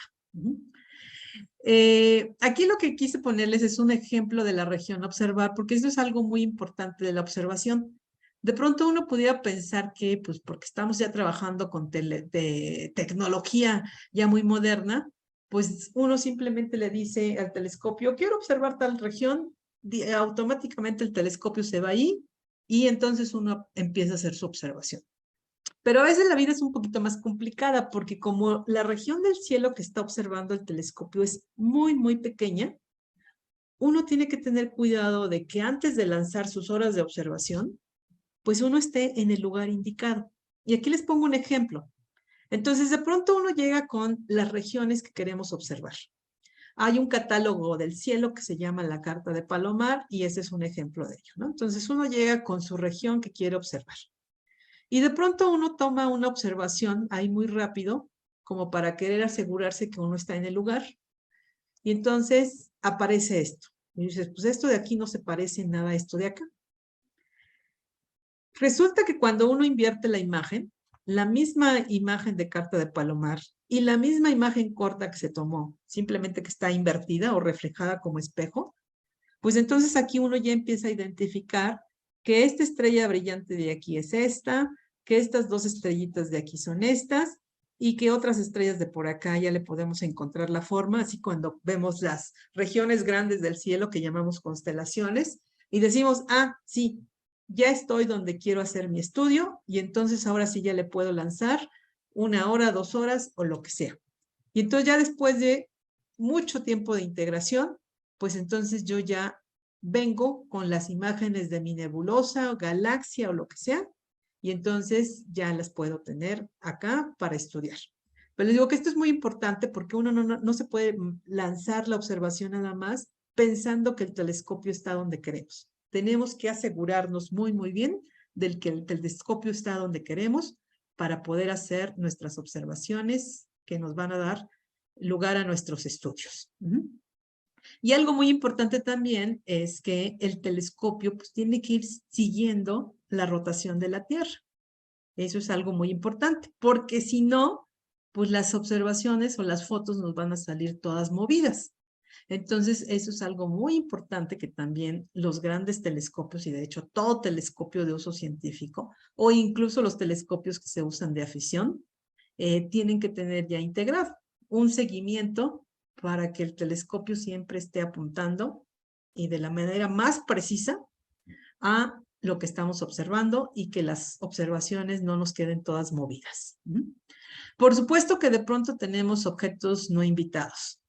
Aquí lo que quise ponerles es un ejemplo de la región a observar, porque eso es algo muy importante de la observación. De pronto uno pudiera pensar que, pues porque estamos ya trabajando con tecnología ya muy moderna, pues uno simplemente le dice al telescopio, quiero observar tal región, automáticamente el telescopio se va ahí y entonces uno empieza a hacer su observación. Pero a veces la vida es un poquito más complicada porque como la región del cielo que está observando el telescopio es muy, muy pequeña, uno tiene que tener cuidado de que antes de lanzar sus horas de observación, pues uno esté en el lugar indicado. Y aquí les pongo un ejemplo. Entonces, de pronto uno llega con las regiones que queremos observar. Hay un catálogo del cielo que se llama la Carta de Palomar y ese es un ejemplo de ello, ¿no? Entonces, uno llega con su región que quiere observar. Y de pronto uno toma una observación ahí muy rápido, como para querer asegurarse que uno está en el lugar. Y entonces aparece esto. Y dices, pues esto de aquí no se parece en nada a esto de acá. Resulta que cuando uno invierte la imagen, la misma imagen de Carta de Palomar y la misma imagen corta que se tomó, simplemente que está invertida o reflejada como espejo, pues entonces aquí uno ya empieza a identificar que esta estrella brillante de aquí es esta, que estas 2 estrellitas de aquí son estas, y que otras estrellas de por acá ya le podemos encontrar la forma, así cuando vemos las regiones grandes del cielo que llamamos constelaciones, y decimos, ah, sí, ya estoy donde quiero hacer mi estudio, y entonces ahora sí ya le puedo lanzar 1 hora, 2 horas o lo que sea. Y entonces ya después de mucho tiempo de integración, pues entonces yo ya vengo con las imágenes de mi nebulosa o galaxia o lo que sea, y entonces ya las puedo tener acá para estudiar. Pero les digo que esto es muy importante porque uno no se puede lanzar la observación nada más pensando que el telescopio está donde queremos. Tenemos que asegurarnos muy, muy bien del que el telescopio está donde queremos para poder hacer nuestras observaciones que nos van a dar lugar a nuestros estudios. Y algo muy importante también es que el telescopio pues, tiene que ir siguiendo la rotación de la Tierra. Eso es algo muy importante, porque si no, pues las observaciones o las fotos nos van a salir todas movidas. Entonces, eso es algo muy importante que también los grandes telescopios, y de hecho todo telescopio de uso científico, o incluso los telescopios que se usan de afición, tienen que tener ya integrado un seguimiento para que el telescopio siempre esté apuntando y de la manera más precisa a lo que estamos observando y que las observaciones no nos queden todas movidas. Por supuesto que de pronto tenemos objetos no invitados.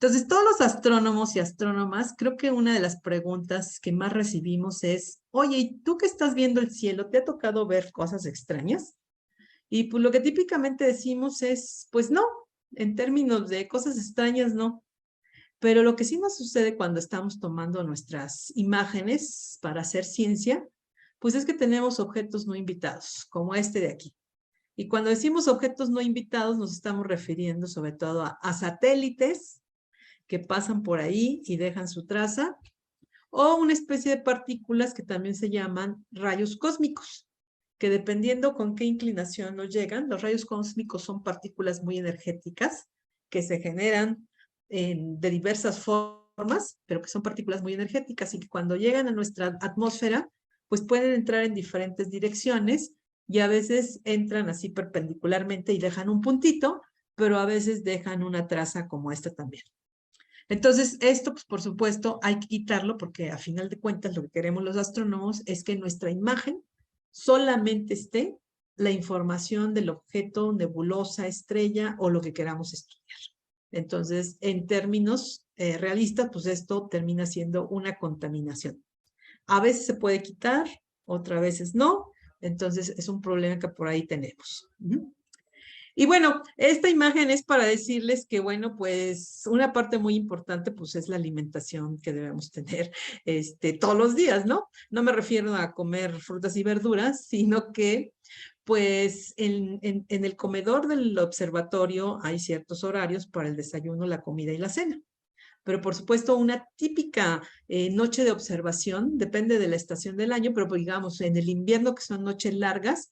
Entonces, todos los astrónomos y astrónomas, creo que una de las preguntas que más recibimos es, oye, ¿y tú que estás viendo el cielo, te ha tocado ver cosas extrañas? Y pues lo que típicamente decimos es, pues no, en términos de cosas extrañas, no. Pero lo que sí nos sucede cuando estamos tomando nuestras imágenes para hacer ciencia, pues es que tenemos objetos no invitados, como este de aquí. Y cuando decimos objetos no invitados, nos estamos refiriendo sobre todo a satélites que pasan por ahí y dejan su traza, o una especie de partículas que también se llaman rayos cósmicos, que dependiendo con qué inclinación nos llegan, los rayos cósmicos son partículas muy energéticas que se generan de diversas formas, pero que son partículas muy energéticas y que cuando llegan a nuestra atmósfera, pues pueden entrar en diferentes direcciones y a veces entran así perpendicularmente y dejan un puntito, pero a veces dejan una traza como esta también. Entonces, esto, pues, por supuesto, hay que quitarlo porque a final de cuentas lo que queremos los astrónomos es que en nuestra imagen solamente esté la información del objeto, nebulosa, estrella o lo que queramos estudiar. Entonces, en términos realistas, pues esto termina siendo una contaminación. A veces se puede quitar, otras veces no. Entonces, es un problema que por ahí tenemos. Y bueno, esta imagen es para decirles que, bueno, pues una parte muy importante pues es la alimentación que debemos tener todos los días, ¿no? No me refiero a comer frutas y verduras, sino que pues en el comedor del observatorio hay ciertos horarios para el desayuno, la comida y la cena. Pero por supuesto, una típica noche de observación depende de la estación del año, pero pues, digamos, en el invierno, que son noches largas,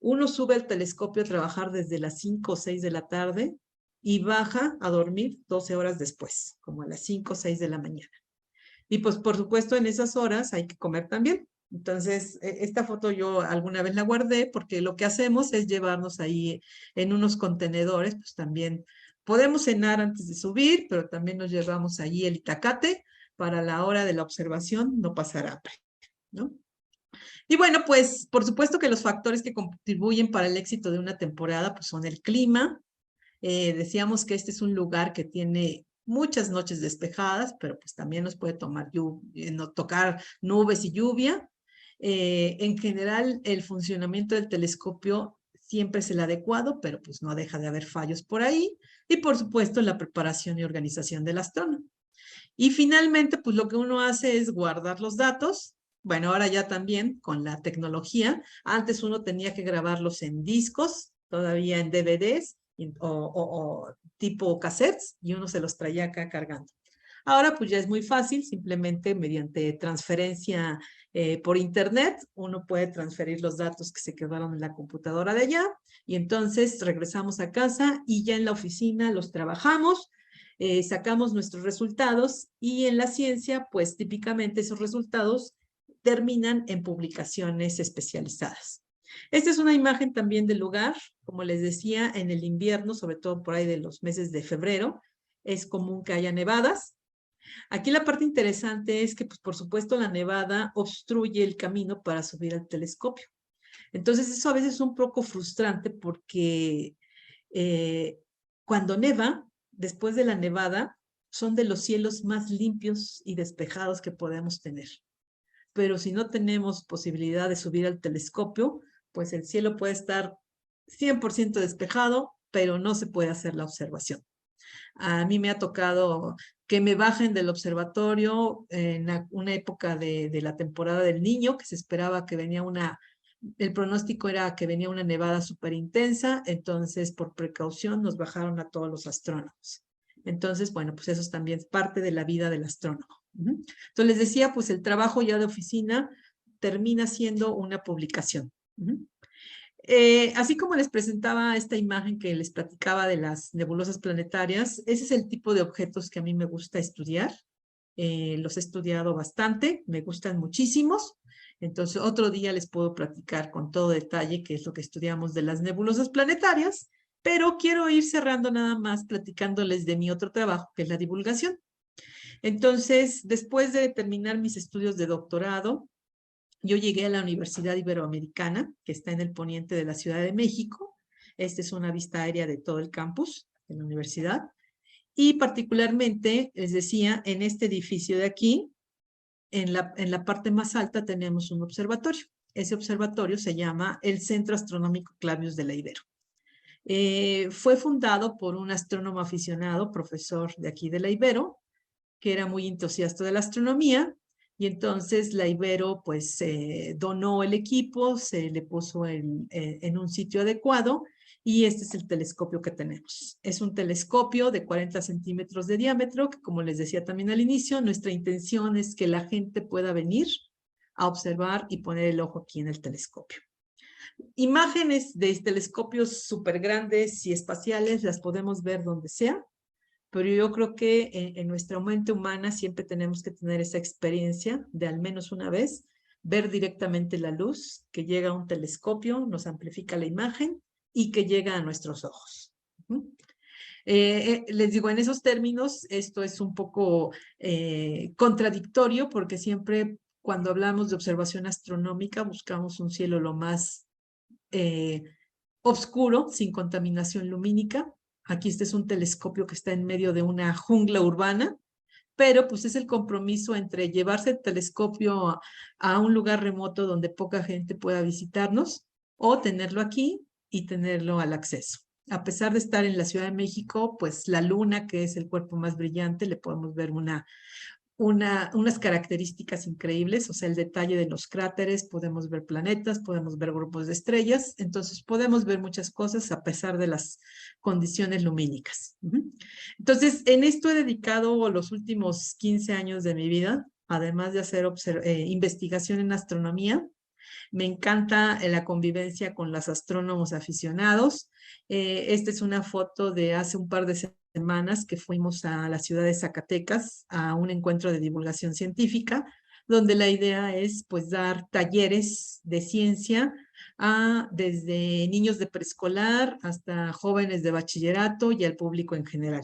uno sube al telescopio a trabajar desde las 5 o 6 de la tarde y baja a dormir 12 horas después, como a las 5 o 6 de la mañana. Y pues por supuesto en esas horas hay que comer también. Entonces, esta foto yo alguna vez la guardé porque lo que hacemos es llevarnos ahí en unos contenedores, pues también podemos cenar antes de subir, pero también nos llevamos allí el itacate para la hora de la observación no pasar hambre, ¿no? Y bueno, pues por supuesto que los factores que contribuyen para el éxito de una temporada pues son el clima. Decíamos que este es un lugar que tiene muchas noches despejadas, pero pues también nos puede tocar nubes y lluvia. En general, el funcionamiento del telescopio siempre es el adecuado, pero pues no deja de haber fallos por ahí. Y por supuesto, la preparación y organización del astrónomo. Y finalmente, pues lo que uno hace es guardar los datos. Bueno, ahora ya también con la tecnología. Antes uno tenía que grabarlos en discos, todavía en DVDs o tipo cassettes, y uno se los traía acá cargando. Ahora pues ya es muy fácil, simplemente mediante transferencia por internet, uno puede transferir los datos que se quedaron en la computadora de allá y entonces regresamos a casa y ya en la oficina los trabajamos, sacamos nuestros resultados y en la ciencia pues típicamente esos resultados terminan en publicaciones especializadas. Esta es una imagen también del lugar, como les decía, en el invierno, sobre todo por ahí de los meses de febrero, es común que haya nevadas. Aquí la parte interesante es que, pues, por supuesto, la nevada obstruye el camino para subir al telescopio. Entonces, eso a veces es un poco frustrante porque cuando neva, después de la nevada, son de los cielos más limpios y despejados que podemos tener. Pero si no tenemos posibilidad de subir al telescopio, pues el cielo puede estar 100% despejado, pero no se puede hacer la observación. A mí me ha tocado que me bajen del observatorio en una época de la temporada del niño, que se esperaba que venía una el pronóstico era que venía una nevada súper intensa, entonces por precaución nos bajaron a todos los astrónomos. Entonces, bueno, pues eso es también parte de la vida del astrónomo. Entonces les decía, pues el trabajo ya de oficina termina siendo una publicación. Así como les presentaba esta imagen que les platicaba de las nebulosas planetarias, ese es el tipo de objetos que a mí me gusta estudiar. Los he estudiado bastante, me gustan muchísimos. Entonces, otro día les puedo platicar con todo detalle qué es lo que estudiamos de las nebulosas planetarias, pero quiero ir cerrando nada más platicándoles de mi otro trabajo, que es la divulgación. Entonces, después de terminar mis estudios de doctorado, yo llegué a la Universidad Iberoamericana, que está en el poniente de la Ciudad de México. Esta es una vista aérea de todo el campus de la universidad. Y particularmente, les decía, en este edificio de aquí, en la parte más alta tenemos un observatorio. Ese observatorio se llama el Centro Astronómico Clavius de la Ibero. Fue fundado por un astrónomo aficionado, profesor de aquí de la Ibero, que era muy entusiasta de la astronomía, y entonces la Ibero pues donó el equipo, se le puso en un sitio adecuado, y este es el telescopio que tenemos. Es un telescopio de 40 centímetros de diámetro, que como les decía también al inicio, nuestra intención es que la gente pueda venir a observar y poner el ojo aquí en el telescopio. Imágenes de telescopios súper grandes y espaciales las podemos ver donde sea, pero yo creo que en nuestra mente humana siempre tenemos que tener esa experiencia de al menos una vez ver directamente la luz que llega a un telescopio, nos amplifica la imagen y que llega a nuestros ojos. Les digo, en esos términos, esto es un poco contradictorio porque siempre cuando hablamos de observación astronómica buscamos un cielo lo más oscuro, sin contaminación lumínica. Aquí este es un telescopio que está en medio de una jungla urbana, pero pues es el compromiso entre llevarse el telescopio a un lugar remoto donde poca gente pueda visitarnos o tenerlo aquí y tenerlo al acceso. A pesar de estar en la Ciudad de México, pues la luna, que es el cuerpo más brillante, le podemos ver unas características increíbles, o sea, el detalle de los cráteres, podemos ver planetas, podemos ver grupos de estrellas, entonces podemos ver muchas cosas a pesar de las condiciones lumínicas. Entonces, en esto he dedicado los últimos 15 años de mi vida, además de hacer investigación en astronomía. Me encanta la convivencia con los astrónomos aficionados. Esta es una foto de hace un par de semanas que fuimos a la ciudad de Zacatecas a un encuentro de divulgación científica, donde la idea es pues dar talleres de ciencia desde niños de preescolar hasta jóvenes de bachillerato y al público en general.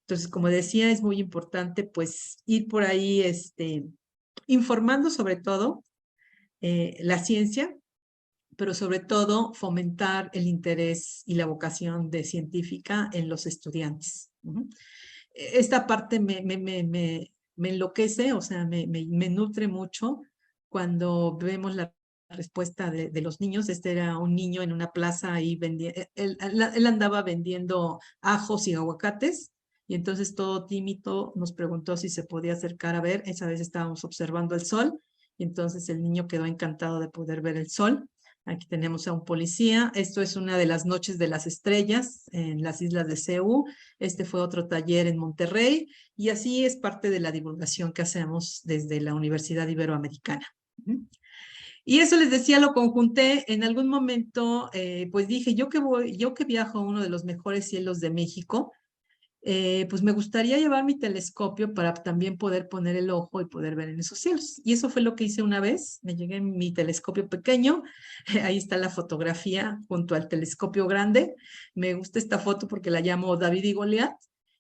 Entonces, como decía, es muy importante pues ir por ahí informando sobre todo la ciencia, pero sobre todo fomentar el interés y la vocación de científica en los estudiantes. Esta parte me enloquece, o sea, me nutre mucho cuando vemos la respuesta de los niños. Este era un niño en una plaza ahí vendiendo, él andaba vendiendo ajos y aguacates, y entonces todo tímido nos preguntó si se podía acercar a ver. Esa vez estábamos observando el sol, y entonces el niño quedó encantado de poder ver el sol. Aquí tenemos a un policía. Esto es una de las noches de las estrellas en las islas de Ceú. Este fue otro taller en Monterrey, y así es parte de la divulgación que hacemos desde la Universidad Iberoamericana. Y eso les decía, lo conjunté en algún momento, pues dije, yo que viajo a uno de los mejores cielos de México, pues me gustaría llevar mi telescopio para también poder poner el ojo y poder ver en esos cielos. Y eso fue lo que hice una vez. Me llegué en mi telescopio pequeño. Ahí está la fotografía junto al telescopio grande. Me gusta esta foto porque la llamo David y Goliat.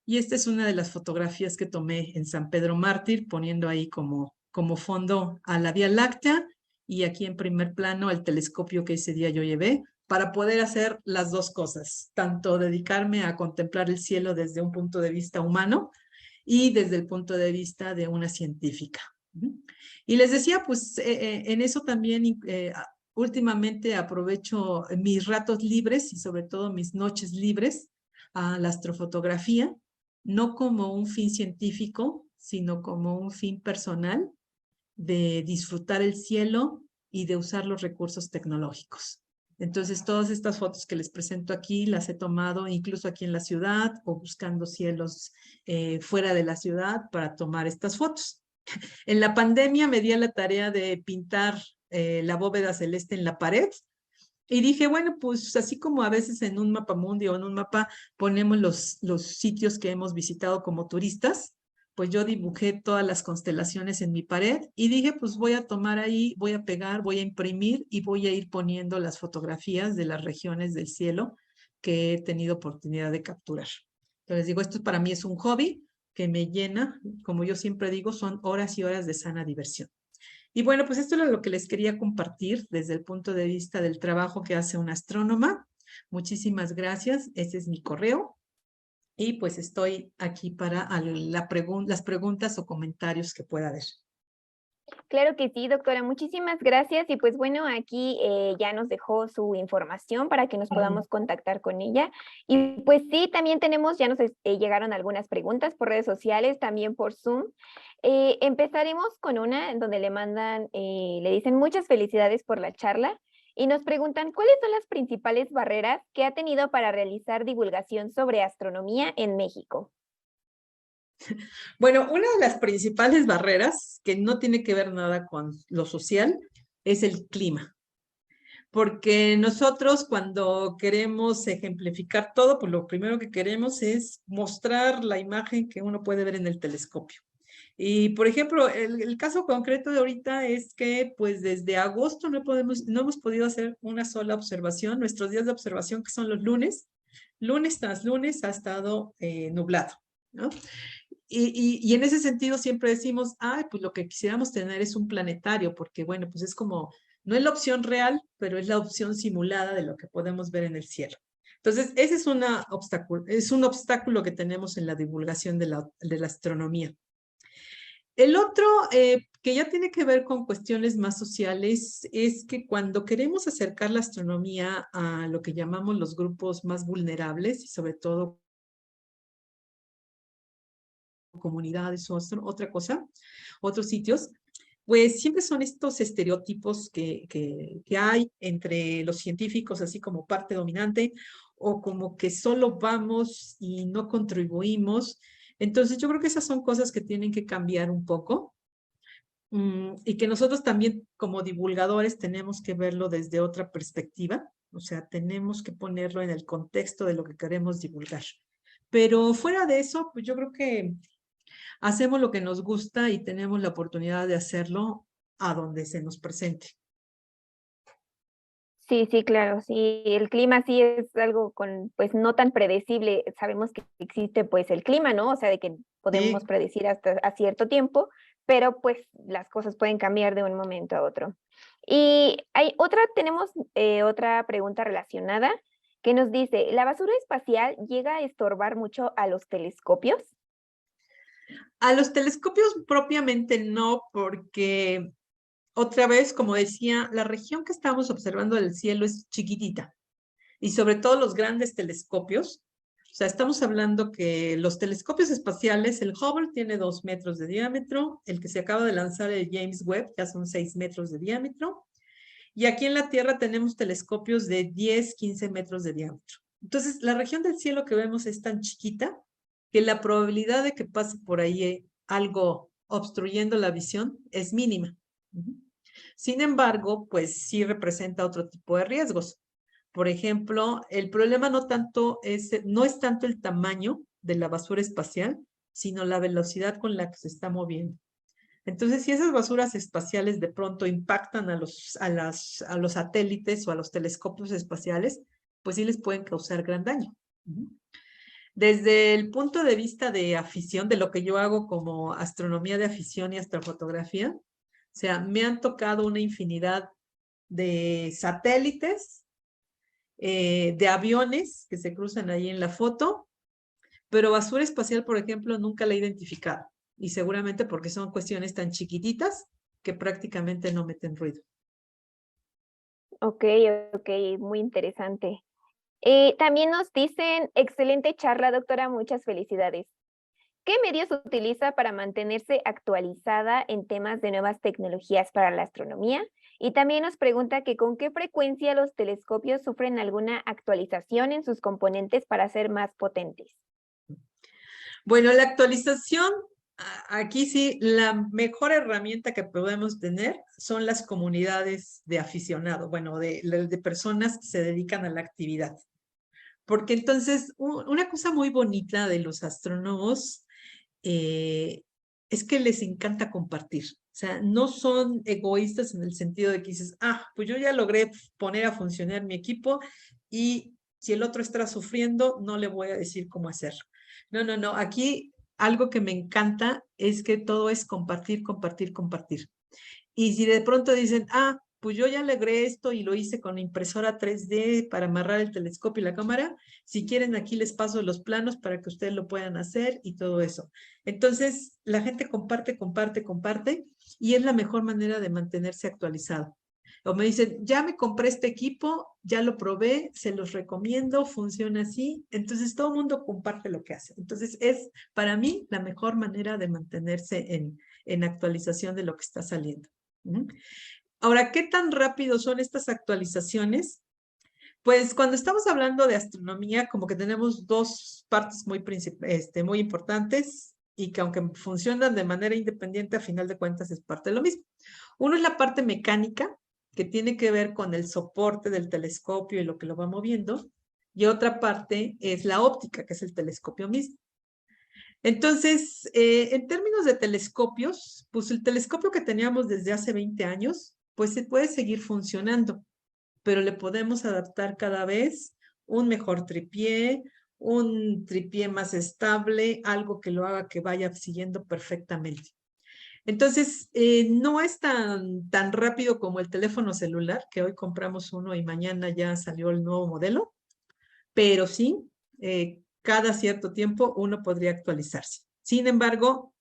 Y esta es una de las fotografías que tomé en San Pedro Mártir, poniendo ahí como fondo a la Vía Láctea, y aquí en primer plano el telescopio que ese día yo llevé, para poder hacer las dos cosas, tanto dedicarme a contemplar el cielo desde un punto de vista humano y desde el punto de vista de una científica. Y les decía, pues en eso también últimamente aprovecho mis ratos libres y sobre todo mis noches libres a la astrofotografía, no como un fin científico, sino como un fin personal de disfrutar el cielo y de usar los recursos tecnológicos. Entonces, todas estas fotos que les presento aquí las he tomado incluso aquí en la ciudad o buscando cielos fuera de la ciudad para tomar estas fotos. En la pandemia me di a la tarea de pintar la bóveda celeste en la pared y dije, bueno, pues así como a veces en un mapamundi o en un mapa ponemos los sitios que hemos visitado como turistas, pues yo dibujé todas las constelaciones en mi pared y dije, pues voy a tomar ahí, voy a pegar, voy a imprimir y voy a ir poniendo las fotografías de las regiones del cielo que he tenido oportunidad de capturar. Entonces digo, esto para mí es un hobby que me llena, como yo siempre digo, son horas y horas de sana diversión. Y bueno, pues esto era lo que les quería compartir desde el punto de vista del trabajo que hace una astrónoma. Muchísimas gracias. Ese es mi correo. Y pues estoy aquí para las preguntas o comentarios que pueda haber. Claro que sí, doctora. Muchísimas gracias. Y pues bueno, aquí ya nos dejó su información para que nos podamos contactar con ella. Y pues sí, también tenemos, ya nos llegaron algunas preguntas por redes sociales, también por Zoom. Empezaremos con una en donde le mandan, le dicen muchas felicidades por la charla y nos preguntan cuáles son las principales barreras que ha tenido para realizar divulgación sobre astronomía en México. Bueno, una de las principales barreras, que no tiene que ver nada con lo social, es el clima. Porque nosotros cuando queremos ejemplificar todo, pues lo primero que queremos es mostrar la imagen que uno puede ver en el telescopio. Y, por ejemplo, el caso concreto de ahorita es que, pues, desde agosto no hemos podido hacer una sola observación. Nuestros días de observación, que son los lunes tras lunes, ha estado nublado, ¿no? Y en ese sentido siempre decimos, ay, pues lo que quisiéramos tener es un planetario, porque, bueno, pues es como, no es la opción real, pero es la opción simulada de lo que podemos ver en el cielo. Entonces, ese es un obstáculo que tenemos en la divulgación de la astronomía. El otro, que ya tiene que ver con cuestiones más sociales, es que cuando queremos acercar la astronomía a lo que llamamos los grupos más vulnerables y sobre todo comunidades o otra cosa, otros sitios, pues siempre son estos estereotipos que hay entre los científicos, así como parte dominante, o como que solo vamos y no contribuimos. Entonces, yo creo que esas son cosas que tienen que cambiar un poco. Y que nosotros también como divulgadores tenemos que verlo desde otra perspectiva, o sea, tenemos que ponerlo en el contexto de lo que queremos divulgar. Pero fuera de eso, pues yo creo que hacemos lo que nos gusta y tenemos la oportunidad de hacerlo a donde se nos presente. Sí, sí, claro, sí, el clima sí es algo con, pues no tan predecible. Sabemos que existe pues el clima, ¿no? O sea, de que podemos Sí. predecir hasta a cierto tiempo, pero pues las cosas pueden cambiar de un momento a otro. Y tenemos otra pregunta relacionada que nos dice, ¿la basura espacial llega a estorbar mucho a los telescopios? A los telescopios propiamente no, porque otra vez, como decía, la región que estamos observando del cielo es chiquitita. Y sobre todo los grandes telescopios. O sea, estamos hablando que los telescopios espaciales, el Hubble tiene 2 metros de diámetro, el que se acaba de lanzar, el James Webb, ya son 6 metros de diámetro, y aquí en la Tierra tenemos telescopios de 10, 15 metros de diámetro. Entonces, la región del cielo que vemos es tan chiquita que la probabilidad de que pase por ahí algo obstruyendo la visión es mínima. Sin embargo, pues sí representa otro tipo de riesgos. Por ejemplo, el problema no es tanto el tamaño de la basura espacial, sino la velocidad con la que se está moviendo. Entonces, si esas basuras espaciales de pronto impactan a los satélites o a los telescopios espaciales, pues sí les pueden causar gran daño. Desde el punto de vista de afición, de lo que yo hago como astronomía de afición y astrofotografía, o sea, me han tocado una infinidad de satélites, de aviones que se cruzan ahí en la foto, pero basura espacial, por ejemplo, nunca la he identificado. Y seguramente porque son cuestiones tan chiquititas que prácticamente no meten ruido. Ok, ok, muy interesante. También nos dicen, excelente charla, doctora, muchas felicidades. ¿Qué medios utiliza para mantenerse actualizada en temas de nuevas tecnologías para la astronomía? Y también nos pregunta que con qué frecuencia los telescopios sufren alguna actualización en sus componentes para ser más potentes. Bueno, la actualización, aquí sí, la mejor herramienta que podemos tener son las comunidades de aficionados, bueno, de personas que se dedican a la actividad. Porque entonces, una cosa muy bonita de los astrónomos es que les encanta compartir. O sea, no son egoístas en el sentido de que dices, pues yo ya logré poner a funcionar mi equipo y si el otro está sufriendo, no le voy a decir cómo hacerlo. No, no, no. Aquí algo que me encanta es que todo es compartir, compartir, compartir. Y si de pronto dicen, pues yo ya logré esto y lo hice con impresora 3D para amarrar el telescopio y la cámara, si quieren aquí les paso los planos para que ustedes lo puedan hacer y todo eso. Entonces, la gente comparte, comparte, comparte y es la mejor manera de mantenerse actualizado. O me dicen, ya me compré este equipo, ya lo probé, se los recomiendo, funciona así. Entonces, todo el mundo comparte lo que hace. Entonces, es para mí la mejor manera de mantenerse en actualización de lo que está saliendo. Ahora, ¿qué tan rápido son estas actualizaciones? Pues cuando estamos hablando de astronomía, como que tenemos dos partes muy importantes y que aunque funcionan de manera independiente, a final de cuentas es parte de lo mismo. Uno es la parte mecánica, que tiene que ver con el soporte del telescopio y lo que lo va moviendo, y otra parte es la óptica, que es el telescopio mismo. Entonces, en términos de telescopios, pues el telescopio que teníamos desde hace 20 años, pues se puede seguir funcionando, pero le podemos adaptar cada vez un mejor tripié, un tripié más estable, algo que lo haga que vaya siguiendo perfectamente. Entonces, no es tan rápido como el teléfono celular, que hoy compramos uno y mañana ya salió el nuevo modelo, pero sí, cada cierto tiempo uno podría actualizarse. Sin embargo,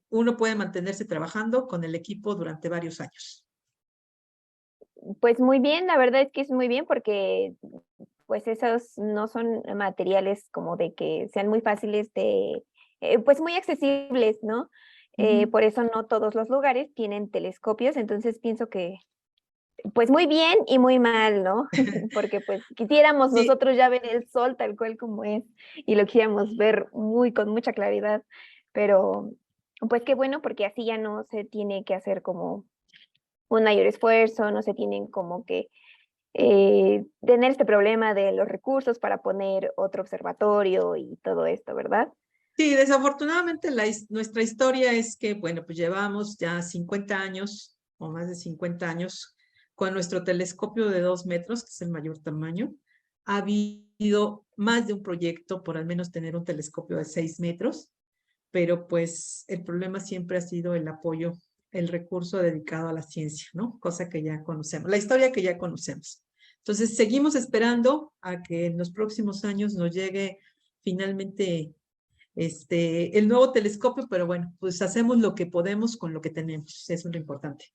uno puede mantenerse trabajando con el equipo durante varios años. Pues muy bien, la verdad es que es muy bien porque pues esos no son materiales como de que sean muy fáciles de, pues muy accesibles, ¿no? Por eso no todos los lugares tienen telescopios, entonces pienso que pues muy bien y muy mal, ¿no? Porque pues quisiéramos Sí, nosotros ya ver el sol tal cual como es y lo quisiéramos ver con mucha claridad, pero pues qué bueno porque así ya no se tiene que hacer como un mayor esfuerzo, no se tienen como que tener este problema de los recursos para poner otro observatorio y todo esto, ¿verdad? sí, desafortunadamente nuestra historia es que, bueno, pues llevamos ya 50 años o más de 50 años con nuestro telescopio de 2 metros, que es el mayor tamaño. Ha habido más de un proyecto por al menos tener un telescopio de 6 metros, pero pues el problema siempre ha sido el apoyo, el recurso dedicado a la ciencia, ¿no? Cosa que ya conocemos, la historia que ya conocemos. Entonces, seguimos esperando a que en los próximos años nos llegue finalmente el nuevo telescopio, pero bueno, pues hacemos lo que podemos con lo que tenemos, eso es lo importante.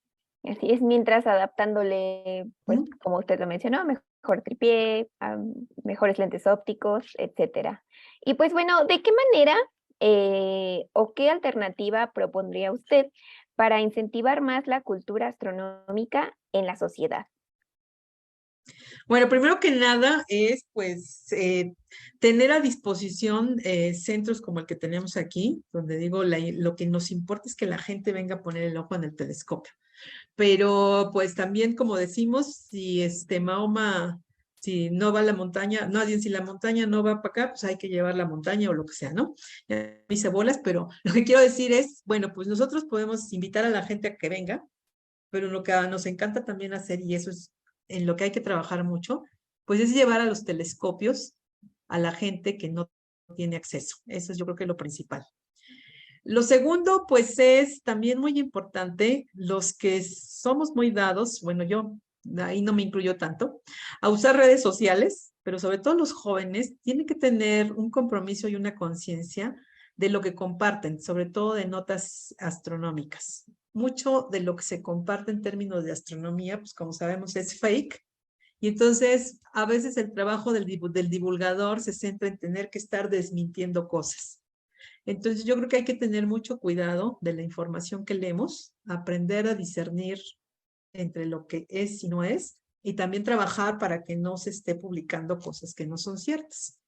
Así es, mientras adaptándole, pues ¿Mm? como usted lo mencionó, mejor tripié, mejores lentes ópticos, etcétera. Y pues bueno, ¿de qué manera o qué alternativa propondría usted para incentivar más la cultura astronómica en la sociedad? Bueno, primero que nada es pues tener a disposición centros como el que tenemos aquí, donde digo, lo que nos importa es que la gente venga a poner el ojo en el telescopio. Pero pues también, como decimos, si Mahoma, si no va a la montaña, si la montaña no va para acá, pues hay que llevar la montaña o lo que sea, ¿no? Ya me hice bolas, pero lo que quiero decir es, bueno, pues nosotros podemos invitar a la gente a que venga, pero lo que nos encanta también hacer, y eso es en lo que hay que trabajar mucho, pues es llevar a los telescopios a la gente que no tiene acceso. Eso es yo creo que lo principal. Lo segundo, pues es también muy importante, los que somos muy dados, bueno, yo ahí no me incluyo tanto, a usar redes sociales, pero sobre todo los jóvenes tienen que tener un compromiso y una conciencia de lo que comparten, sobre todo de notas astronómicas. Mucho de lo que se comparte en términos de astronomía, pues como sabemos es fake, y entonces a veces el trabajo del divulgador se centra en tener que estar desmintiendo cosas. Entonces yo creo que hay que tener mucho cuidado de la información que leemos, aprender a discernir entre lo que es y no es, y también trabajar para que no se esté publicando cosas que no son ciertas.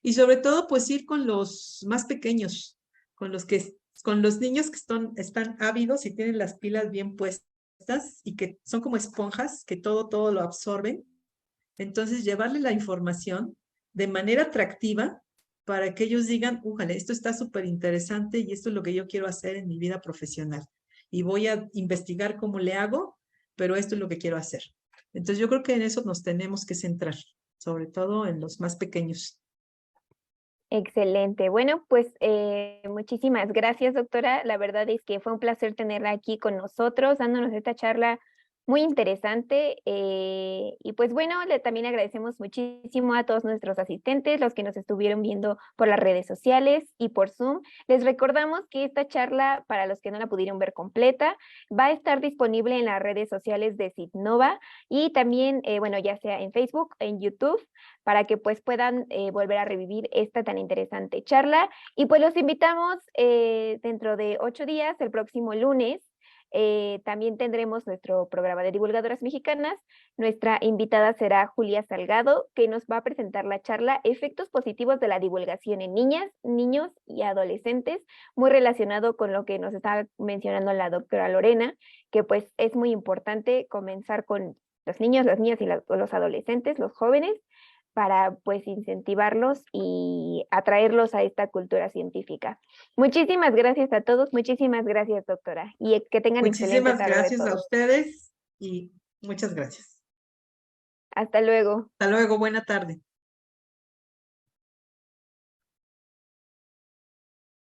Y sobre todo, pues ir con los más pequeños, con los niños que están ávidos y tienen las pilas bien puestas y que son como esponjas, que todo lo absorben. Entonces, llevarle la información de manera atractiva para que ellos digan, újale, esto está súper interesante y esto es lo que yo quiero hacer en mi vida profesional. Y voy a investigar cómo le hago, pero esto es lo que quiero hacer. Entonces, yo creo que en eso nos tenemos que centrar, sobre todo en los más pequeños. Excelente. Bueno, pues muchísimas gracias, doctora. La verdad es que fue un placer tenerla aquí con nosotros, dándonos esta charla muy interesante. Y pues bueno, también agradecemos muchísimo a todos nuestros asistentes, los que nos estuvieron viendo por las redes sociales y por Zoom. Les recordamos que esta charla, para los que no la pudieron ver completa, va a estar disponible en las redes sociales de Citnova y también, bueno, ya sea en Facebook, en YouTube, para que pues puedan volver a revivir esta tan interesante charla. Y pues los invitamos dentro de 8 días, el próximo lunes. También tendremos nuestro programa de divulgadoras mexicanas. Nuestra invitada será Julia Salgado, que nos va a presentar la charla Efectos positivos de la divulgación en niñas, niños y adolescentes, muy relacionado con lo que nos está mencionando la doctora Lorena, que pues es muy importante comenzar con los niños, las niñas y los adolescentes, los jóvenes, para pues incentivarlos y atraerlos a esta cultura científica. Muchísimas gracias a todos, muchísimas gracias, doctora, y que tengan excelente Muchísimas tarde gracias a todos. ustedes y muchas gracias. Hasta luego. Hasta luego, buena tarde.